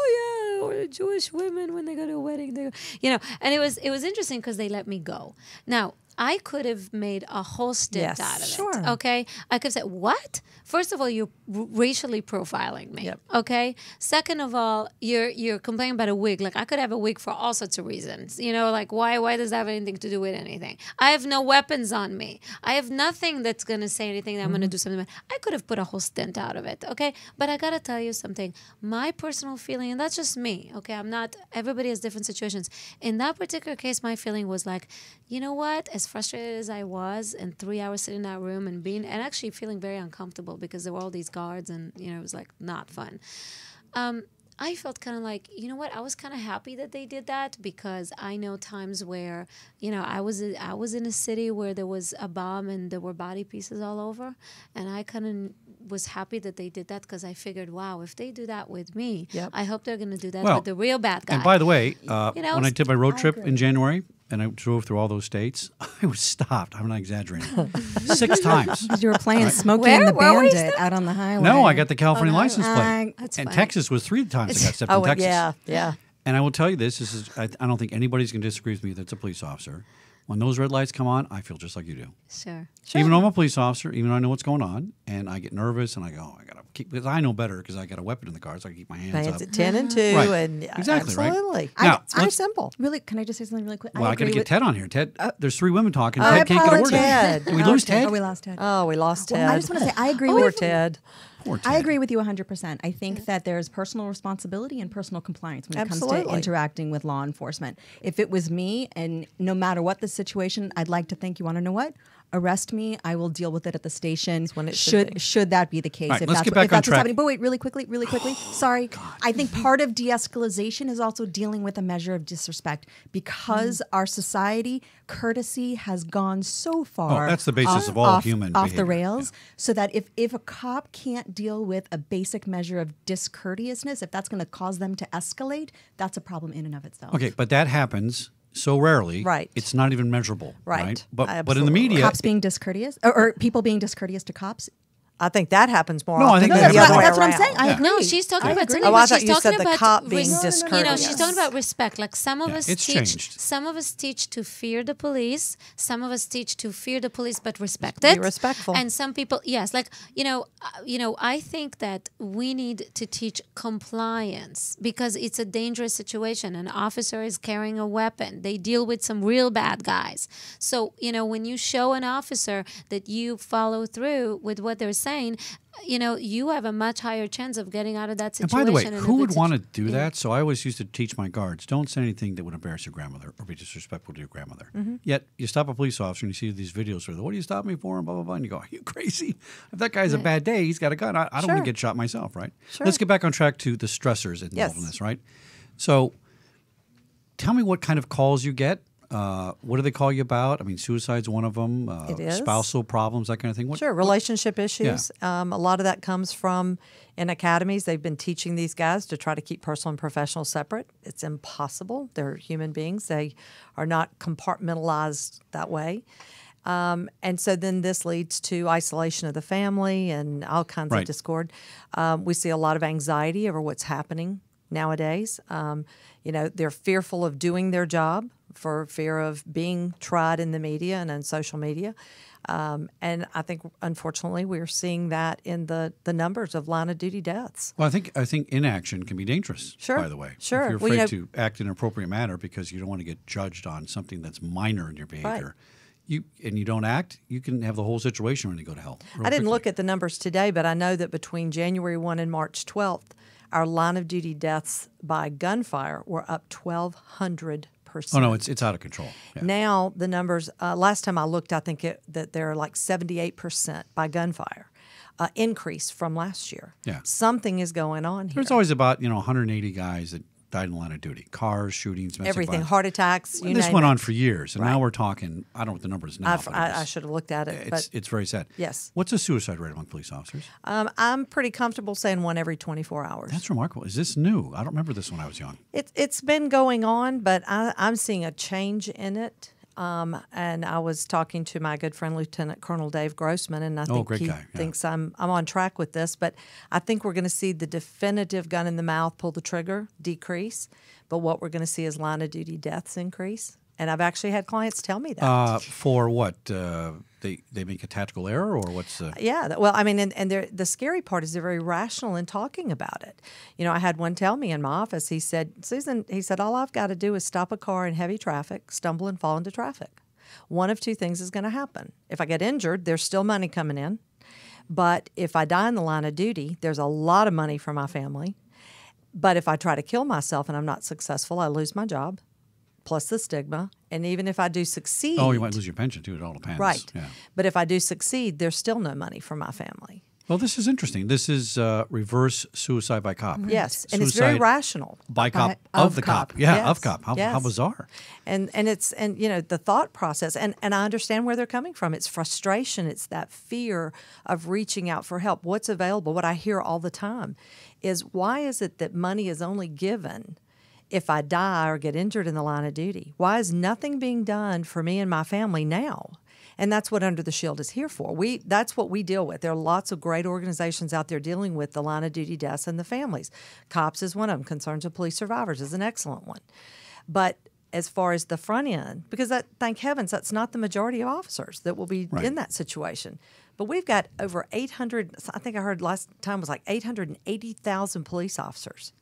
yeah, Jewish women, when they go to a wedding, and it was interesting because they let me go. Now, I could have made a whole stint Yes, out of it. sure. Okay, I could have said, "What? First of all, you're racially profiling me. Yep. Okay. Second of all, you're complaining about a wig. Like I could have a wig for all sorts of reasons. Like why does that have anything to do with anything? I have no weapons on me. I have nothing that's gonna say anything that I'm gonna do something about. I could have put a whole stint out of it. Okay, but I gotta tell you something. My personal feeling, and that's just me. Okay, I'm not. Everybody has different situations. In that particular case, my feeling was like, you know what? As as frustrated as I was, and 3 hours sitting in that room and actually feeling very uncomfortable because there were all these guards, and it was like not fun. I felt kind of like, you know what? I was kind of happy that they did that, because I know times where, I was in a city where there was a bomb and there were body pieces all over, and I kind of was happy that they did that, because I figured, wow, if they do that with me, I hope they're going to do that with the real bad guy. And by the way, when I did my road trip in January, and I drove through all those states, I was stopped. I'm not exaggerating. 6 times. Because you were playing Smokey and the Bandit out on the highway. No, I got the California license plate. That's and funny. Texas was 3 times I got stepped in Texas. yeah. And I will tell you this I don't think anybody's going to disagree with me that's a police officer. When those red lights come on, I feel just like you do. Sure. Even though I'm a police officer, even though I know what's going on, and I get nervous, and I go, I got to keep, because I know better, because I got a weapon in the car, so I keep my hands up. At 10 and 2. Right. And Exactly, right? absolutely. Now, It's very simple. Really, can I just say something really quick? Well, I got to agree get with- Ted on here. Ted, there's 3 women talking. I Ted can't get a word in. apologize. Did we lose Ted? Oh, we lost Ted. Oh, we lost Ted. Well, I just want to say, I agree Poor with Ted. Poor Ted. I agree with you 100%. I think that there's personal responsibility and personal compliance when it comes to Absolutely. interacting with law enforcement. If it was me, and no matter what the situation, I'd like to think, you want to know what? Arrest me. I will deal with it at the station. when it should be. should that be the case? All right, if let's that's, get back if that's on what's track. happening. But wait, really quickly. Sorry. I think part of de-escalation is also dealing with a measure of disrespect, because our society, courtesy has gone so far. Oh, that's the basis of all off, human off the behavior. rails. So that if a cop can't deal with a basic measure of discourteousness, if that's going to cause them to escalate, that's a problem in and of itself. Okay, but that happens so rarely. Right. It's not even measurable. Right. But in the Absolutely. media, Cops being discourteous, or people being discourteous to cops. I think that happens more No, I often think than that the happens other more way That's what I'm around. saying. I Yeah. agree. No, she's talking about something. Oh, I but thought she's you talking said the about cop being she's discourteous. talking about respect. Like some of us it's teach, changed. some of us teach to fear the police. Some of us teach to fear the police but respect Be it. respectful. And some people, yes, like I think that we need to teach compliance, because it's a dangerous situation. An officer is carrying a weapon. They deal with some real bad guys. So when you show an officer that you follow through with what they're saying, you have a much higher chance of getting out of that and situation. by the way, in a who good would want to situ- do Yeah. that? So I always used to teach my guards, don't say anything that would embarrass your grandmother or be disrespectful to your grandmother. Yet you stop a police officer and you see these videos where, what do you stop me for? And blah, blah, blah. And you go, are you crazy? If that guy's a bad day, he's got a gun. I don't want to get shot myself, right? Sure. Let's get back on track to the stressors involved in this, right? So tell me what kind of calls you get. What do they call you about? I mean, suicide's one of them. It is. Spousal problems, that kind of thing. Sure, relationship issues. A lot of that comes from in academies. They've been teaching these guys to try to keep personal and professional separate. It's impossible. They're human beings. They are not compartmentalized that way. And so then this leads to isolation of the family and all kinds of discord. We see a lot of anxiety over what's happening nowadays. They're fearful of doing their job for fear of being tried in the media and on social media. And I think, unfortunately, we're seeing that in the numbers of line of duty deaths. Well, I think inaction can be dangerous, Sure. by the way. Sure. If you're Well, afraid to act in an appropriate manner because you don't want to get judged on something that's minor in your behavior, you don't act, you can have the whole situation when you go to hell. I didn't look at the numbers today, but I know that between January 1 and March 12th, our line of duty deaths by gunfire were up 1,200%. Oh, no, it's out of control. Yeah. Now the numbers, last time I looked, I think that they're like 78% by gunfire, increase from last year. Yeah. Something is going on here. There's always about 180 guys that died in the line of duty. Cars, shootings, domestic everything, violence. heart attacks. And this went on for years, and now we're talking. I don't know what the number is now. but I should have looked at it, but it's very sad. Yes. What's the suicide rate among police officers? I'm pretty comfortable saying one every 24 hours. That's remarkable. Is this new? I don't remember this when I was young. It's been going on, but I'm seeing a change in it. And I was talking to my good friend Lieutenant Colonel Dave Grossman, and I think great he guy, yeah. thinks I'm on track with this. But I think we're going to see the definitive gun in the mouth, pull the trigger, decrease. But what we're going to see is line of duty deaths increase. And I've actually had clients tell me that. For what? They make a tactical error, or what's? Yeah. Well, I mean, and the scary part is they're very rational in talking about it. I had one tell me in my office, he said, Susan, all I've got to do is stop a car in heavy traffic, stumble and fall into traffic. One of two things is going to happen. If I get injured, there's still money coming in. But if I die in the line of duty, there's a lot of money for my family. But if I try to kill myself and I'm not successful, I lose my job. plus the stigma. And even if I do succeed, Oh, you might lose your pension too. It all depends. right? Yeah. But if I do succeed, there's still no money for my family. Well, this is interesting. This is reverse suicide by cop. Yes, and it's very Suicide rational. by cop By- of of the cop. cop. Yeah, Yes, of cop. How yes. bizarre. And you know, the thought process, and I understand where they're coming from. It's frustration. It's that fear of reaching out for help. What's available? What I hear all the time is, why is it that money is only given if I die or get injured in the line of duty? Why is nothing being done for me and my family now? And that's what Under the Shield is here for. That's what we deal with. There are lots of great organizations out there dealing with the line of duty deaths and the families. COPS is one of them. Concerns of Police Survivors is an excellent one. But as far as the front end, because thank heavens, that's not the majority of officers that will be Right. in that situation. But we've got over 800, I think I heard last time was like 880,000 police officers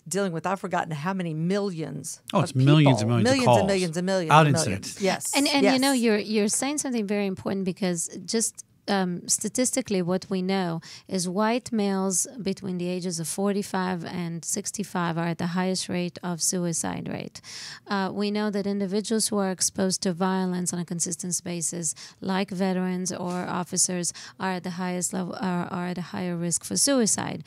dealing with, I've forgotten how many millions. Oh, it's of people. millions and millions of millions calls. and millions and millions Out and incidents. millions. Yes, And yes. you know, you're saying something very important, because just statistically what we know is white males between the ages of 45 and 65 are at the highest rate of suicide rate. We know that individuals who are exposed to violence on a consistent basis, like veterans or officers, are at the highest level, are at a higher risk for suicide.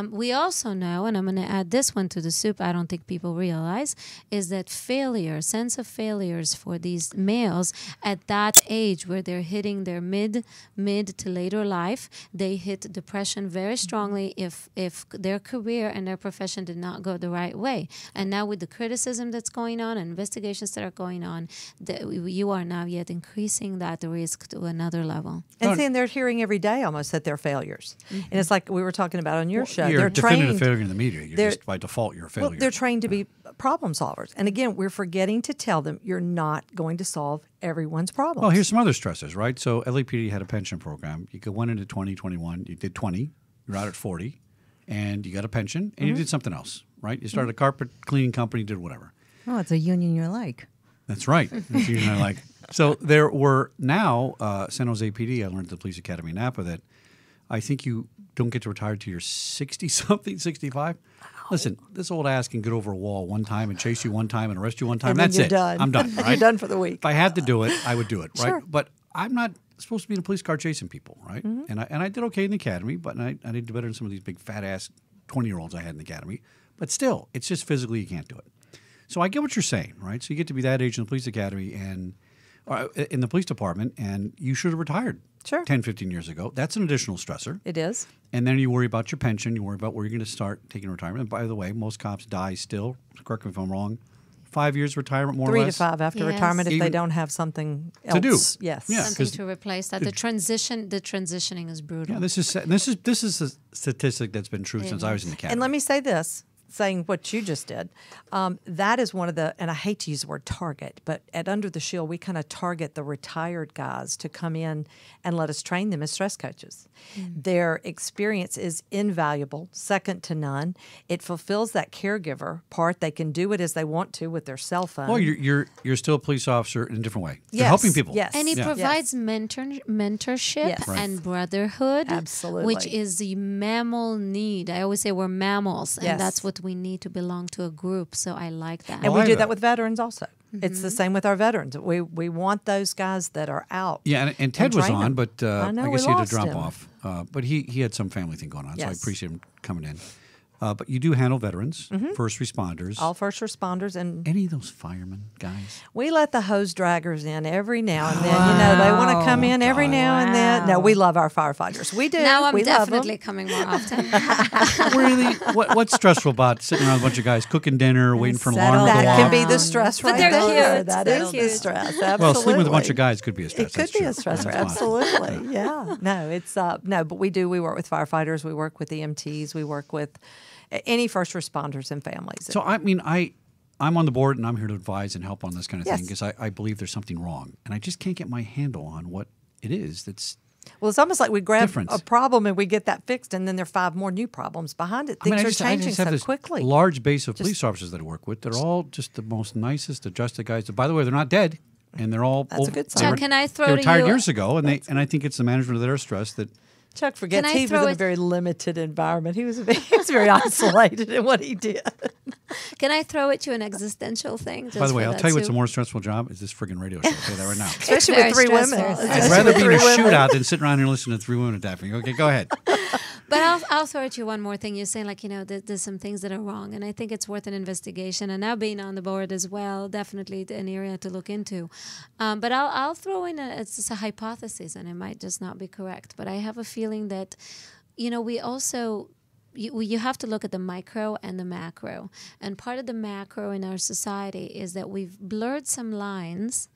We also know, and I'm going to add this one to the soup, I don't think people realize, is that sense of failures for these males at that age, where they're hitting their mid to later life, they hit depression very strongly if their career and their profession did not go the right way. And now with the criticism that's going on, investigations that are going on, you are now yet increasing that risk to another level. And seeing they're hearing every day almost that they're failures. And it's like we were talking about on your show. You're They're a definitive trained. failure in the media. You're they're- just by default, you're a failure. Well, they're trained to be problem solvers. And again, we're forgetting to tell them you're not going to solve everyone's problems. Well, here's some other stressors, right? So LAPD had a pension program. You went into 2021, you did 20, you're out at 40, and you got a pension, and you did something else, right? You started a carpet cleaning company, did whatever. Oh, it's a union you like. That's right. That's usually I like. So there were now, San Jose PD, I learned at the Police Academy in Napa that I think you don't get to retire till you're 60-something, 65. Listen, this old ass can get over a wall one time and chase you one time and arrest you one time. And then That's you're it. done. I'm done, right? You're done for the week. If I had to do it, I would do it, right? Sure. But I'm not supposed to be in a police car chasing people, right? Mm-hmm. And I did okay in the academy, but I did better than some of these big fat ass 20-year-olds I had in the academy. But still, it's just physically you can't do it. So I get what you're saying, right? So you get to be that age in the police academy and in the police department, and you should have retired Sure. 10, 15 years ago. That's an additional stressor. It is. And then you worry about your pension. You worry about where you're going to start taking retirement. And by the way, most cops die still. Correct me if I'm wrong. 5 years retirement, more 3 or to less. 5 after Yes. retirement if they Even- don't have something else. To do. Yes. Yeah. Something 'cause to replace that. The transitioning is brutal. Yeah, this is a statistic that's been true since I was in the academy. And let me say this, saying what you just did, that is one of the, and I hate to use the word target, but at Under the Shield, we kind of target the retired guys to come in and let us train them as stress coaches. Their experience is invaluable, second to none. It fulfills that caregiver part. They can do it as they want to with their cell phone. Well, you're still a police officer in a different way. You're Yes, helping people. yes. And it Yeah. provides mentorship Yes. Right. and brotherhood, Absolutely. which is the mammal need. I always say we're mammals, Yes. and that's what we need to belong to a group. So I like that. And Well, we I do have that a- with veterans also. It's the same with our veterans. We want those guys that are out. Yeah, and Ted was train on, them. but I know, guess we he had lost to drop him. off. But he had some family thing going on, so I Yes. appreciate him coming in. But you do handle veterans, first responders. All first responders, and Any of those firemen guys? we let the hose draggers in every now and then. You know, they want to come in every now and then. No, we love our firefighters. We do. Now I'm we love definitely them. coming more often. Really? What's stressful about sitting around with a bunch of guys cooking dinner, waiting for an alarm to go That off? can be the stress But right they're there. cute. That They're is the cute. stress. Absolutely. Well, sleeping with a bunch of guys could be a stress. It could that's be a true. stressor, That's fine. absolutely. Yeah. No, it's no, but we do. We work with firefighters. We work with EMTs. We work with any first responders and families. So I mean, I'm on the board and I'm here to advise and help on this kind of thing Yes. because I believe there's something wrong and I just can't get my handle on what it is that's. Well, it's almost like we grab Difference. a problem and we get that fixed, and then there are 5 more new problems behind it. Things I are just changing have so this quickly. large base of police officers that I work with. They're all just the most nicest, adjusted guys. By the way, they're not dead, and they're all. That's a good sign. Chuck, can I throw They to retired you- years ago, and I think it's the management of their stress that Chuck forgets Can I he was throw in a it- very limited environment. He was very isolated in what he did. Can I throw at you an existential thing? By the way, I'll tell you what's a more. more stressful job is this friggin' radio show. I'll tell you that right now. Especially very with three women. stressful. I'd rather be in a shootout than sitting around here listening to three women attack me. Okay, go ahead. But I'll throw at you one more thing. You're saying, like, there's some things that are wrong, and I think it's worth an investigation. And now being on the board as well, definitely an area to look into. But I'll throw in it's just a hypothesis, and it might just not be correct. But I have a feeling that, we also. You have to look at the micro and the macro. And part of the macro in our society is that we've blurred some lines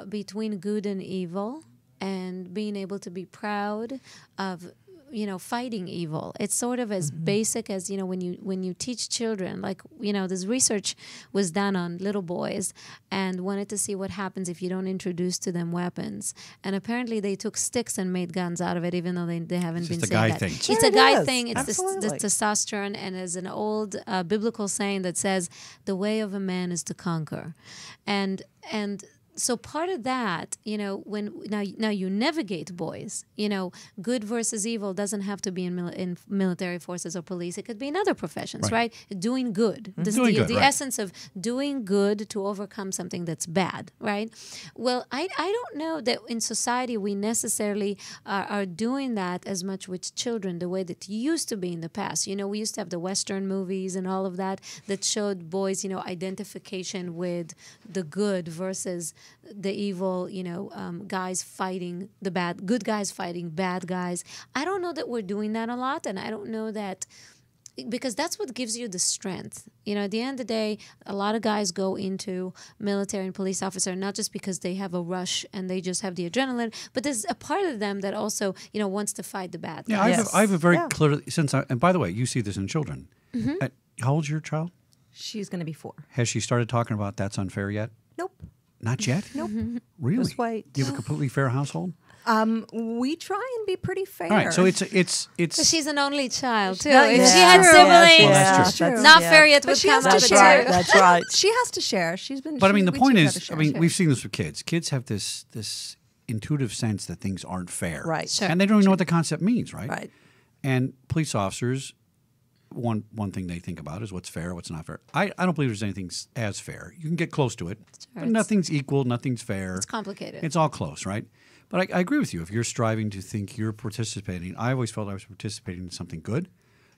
between good and evil, and being able to be proud of fighting evil. It's sort of as basic as, when you teach children, like, this research was done on little boys and wanted to see what happens if you don't introduce to them weapons. And apparently they took sticks and made guns out of it, even though they haven't been just a saying guy that. thing. Sure It's a it guy is. thing. It's the Absolutely. testosterone, and there's an old biblical saying that says, the way of a man is to conquer. And so part of that, when now you navigate boys, good versus evil doesn't have to be in military forces or police. It could be in other professions, right? Doing good. Doing good, the right. essence of doing good to overcome something that's bad, right? Well, I don't know that in society we necessarily are doing that as much with children the way that used to be in the past. We used to have the Western movies and all of that showed boys, identification with the good versus the evil, guys fighting good guys fighting bad guys. I don't know that we're doing that a lot, and I don't know that because that's what gives you the strength. At the end of the day, a lot of guys go into military and police officer not just because they have a rush and they just have the adrenaline, but there's a part of them that also, wants to fight the bad guys. Yeah, Yes. I have a very Yeah. clear sense. And by the way, you see this in children. How old's your child? She's going to be 4. Has she started talking about that's unfair yet? Nope. Not yet? Nope. Really? Just wait. You have a completely fair household? We try and be pretty fair. All right, so it's But she's an only child, too. Yeah, If yeah. she had True. siblings, Well, that's true. not fair yet But would she come has up. to That's share. right. That's right. She has to share. But I mean, the we point do is, gotta share. I mean, we've seen this with kids. Kids have this intuitive sense that things aren't fair. Right. Sure. And they don't even know what the concept means, right? Right. And police officers, one thing they think about is what's fair, what's not fair. I don't believe there's anything as fair. You can get close to it, but nothing's equal, nothing's fair. It's complicated. It's all close, right? But I agree with you. If you're striving to think you're participating, I always felt I was participating in something good,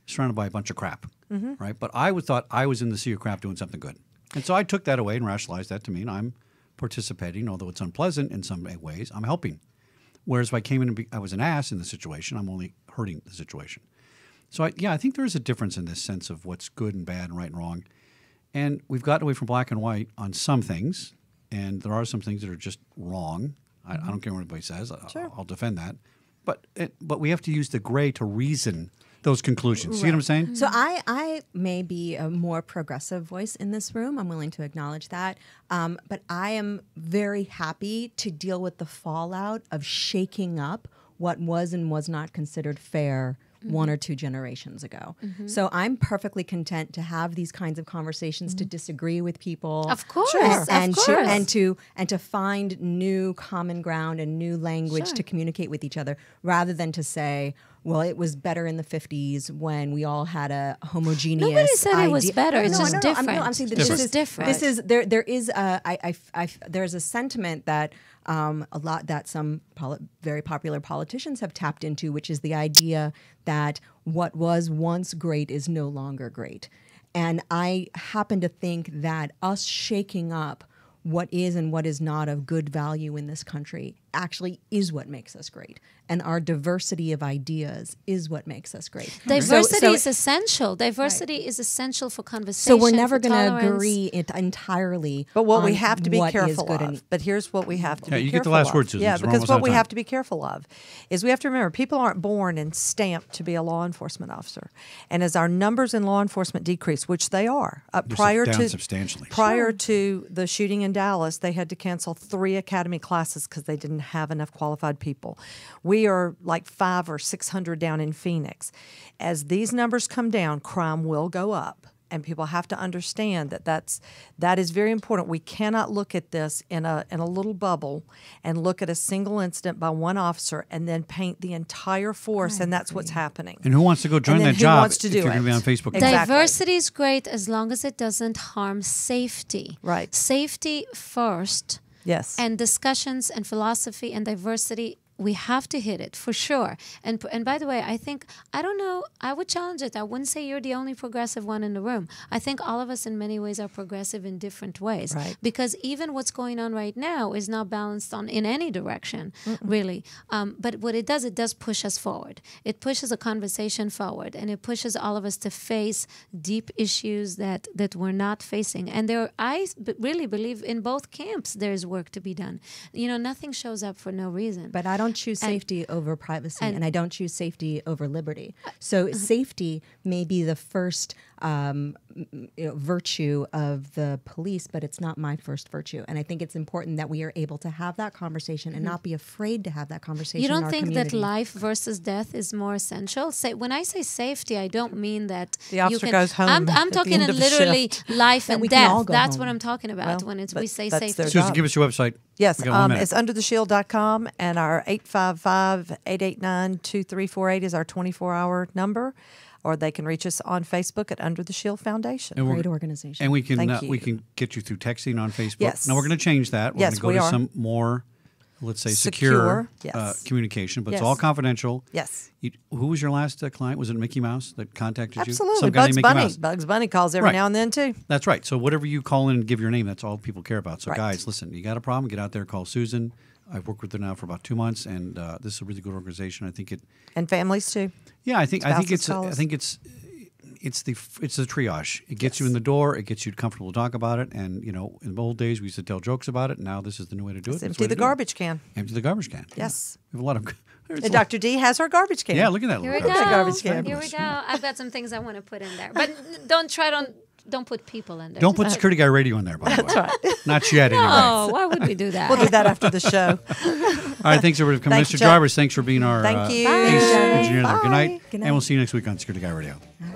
surrounded by a bunch of crap, right? But I thought I was in the sea of crap doing something good. And so I took that away and rationalized that to mean I'm participating, although it's unpleasant in some ways, I'm helping. Whereas if I came in and I was an ass in the situation, I'm only hurting the situation. So I think there is a difference in this sense of what's good and bad and right and wrong. And we've gotten away from black and white on some things, and there are some things that are just wrong. I don't care what anybody says. I'll defend that. But we have to use the gray to reason those conclusions. See what I'm saying? So I may be a more progressive voice in this room. I'm willing to acknowledge that. But I am very happy to deal with the fallout of shaking up what was and was not considered fair 1 or 2 generations ago. So I'm perfectly content to have these kinds of conversations, to disagree with people. Of course, And, of course. to find new common ground and new language to communicate with each other, rather than to say, well, it was better in the 50s when we all had a homogeneous Nobody said it was idea. better. It's just different. I'm saying that It's this just is different. This is there's a sentiment that some very popular politicians have tapped into, which is the idea that what was once great is no longer great. And I happen to think that us shaking up what is and what is not of good value in this country actually is what makes us great. And our diversity of ideas is what makes us great. Diversity is essential. Diversity is essential for conversation. So we're never for going to tolerance. agree entirely. But what we on have to be what is careful good of, and- but here's what we have to Yeah, be you careful get the last of. word, Susan, Yeah, 'cause we're because almost what out of we time. have to be careful of is we have to remember people aren't born and stamped to be a law enforcement officer. And as our numbers in law enforcement decrease, which they are, They're prior down to substantially. prior to the shooting in Dallas, they had to cancel 3 academy classes because they didn't have enough qualified people. We are like 500 or 600 down in Phoenix. As these numbers come down, crime will go up. and people have to understand that is very important. We cannot look at this in a little bubble and look at a single incident by one officer and then paint the entire force, and that's what's happening. And who wants to go join then that who job wants to if do you're going to be it? on Facebook? Exactly. Diversity is great as long as it doesn't harm safety. Right. Safety first. Yes. And discussions and philosophy and diversity, we have to hit it for sure. And by the way, I don't know, I would challenge it. I wouldn't say you're the only progressive one in the room. I think all of us in many ways are progressive in different ways. Right. Because even what's going on right now is not balanced in any direction, really. But what it does push us forward. It pushes a conversation forward, and it pushes all of us to face deep issues that we're not facing. And I really believe in both camps there's work to be done. Nothing shows up for no reason. But I don't choose safety over privacy, and I don't choose safety over liberty. So safety may be the first virtue of the police, but it's not my first virtue. And I think it's important that we are able to have that conversation and not be afraid to have that conversation. You don't in our think community. that life versus death is more essential? When I say safety, I don't mean that The officer you can, goes home I'm at the talking end in of the literally shift. life That and we can all death. go That's home. what I'm talking about Well, when we say that's safety. their Susan, job. give us your website. Yes, We got 1 minute. it's undertheshield.com, and our 855-889-2348 is our 24-hour number, or they can reach us on Facebook at Under the Shield Foundation. And we're- Great organization. And we can Thank you. we can get you through texting on Facebook. Yes. Now we're going to change that. We're Yes, going to go we to are. some more, let's say, secure Yes. communication, but Yes. it's all confidential. Yes. Who was your last client? Was it Mickey Mouse that contacted you? Absolutely. Some guy named Bugs Mickey Bunny. Mouse. Bugs Bunny calls every Right. now and then, too. That's right. So whatever you call in and give your name, that's all people care about. So Right. guys, listen, you got a problem, get out there, call Susan. I've worked with her now for about 2 months, and this is a really good organization. I think it. And families, too. Yeah, I think Spouses call us. it's the triage. It gets you in the door. It gets you comfortable to talk about it. And in the old days we used to tell jokes about it. Now this is the new way to do it. It's Empty way the to do it. garbage can. Empty the garbage can. Yes. We have a lot of. And Dr. D has her garbage can. Yeah, look at that. Here we little go. garbage garbage can. Here we go. I've got some things I want to put in there, but don't put people in there. Don't put Security Guy Radio in there, by the way. That's right. Not yet, anyway. Oh, why would we do that? We'll do that after the show. All right, thanks everybody for coming. Thank Mr. you, Chuck. Jarvis, thanks for being our Thank you. ace engineer there. Good Bye. night. Good And we'll night. see you next week on Security Guy Radio. All right.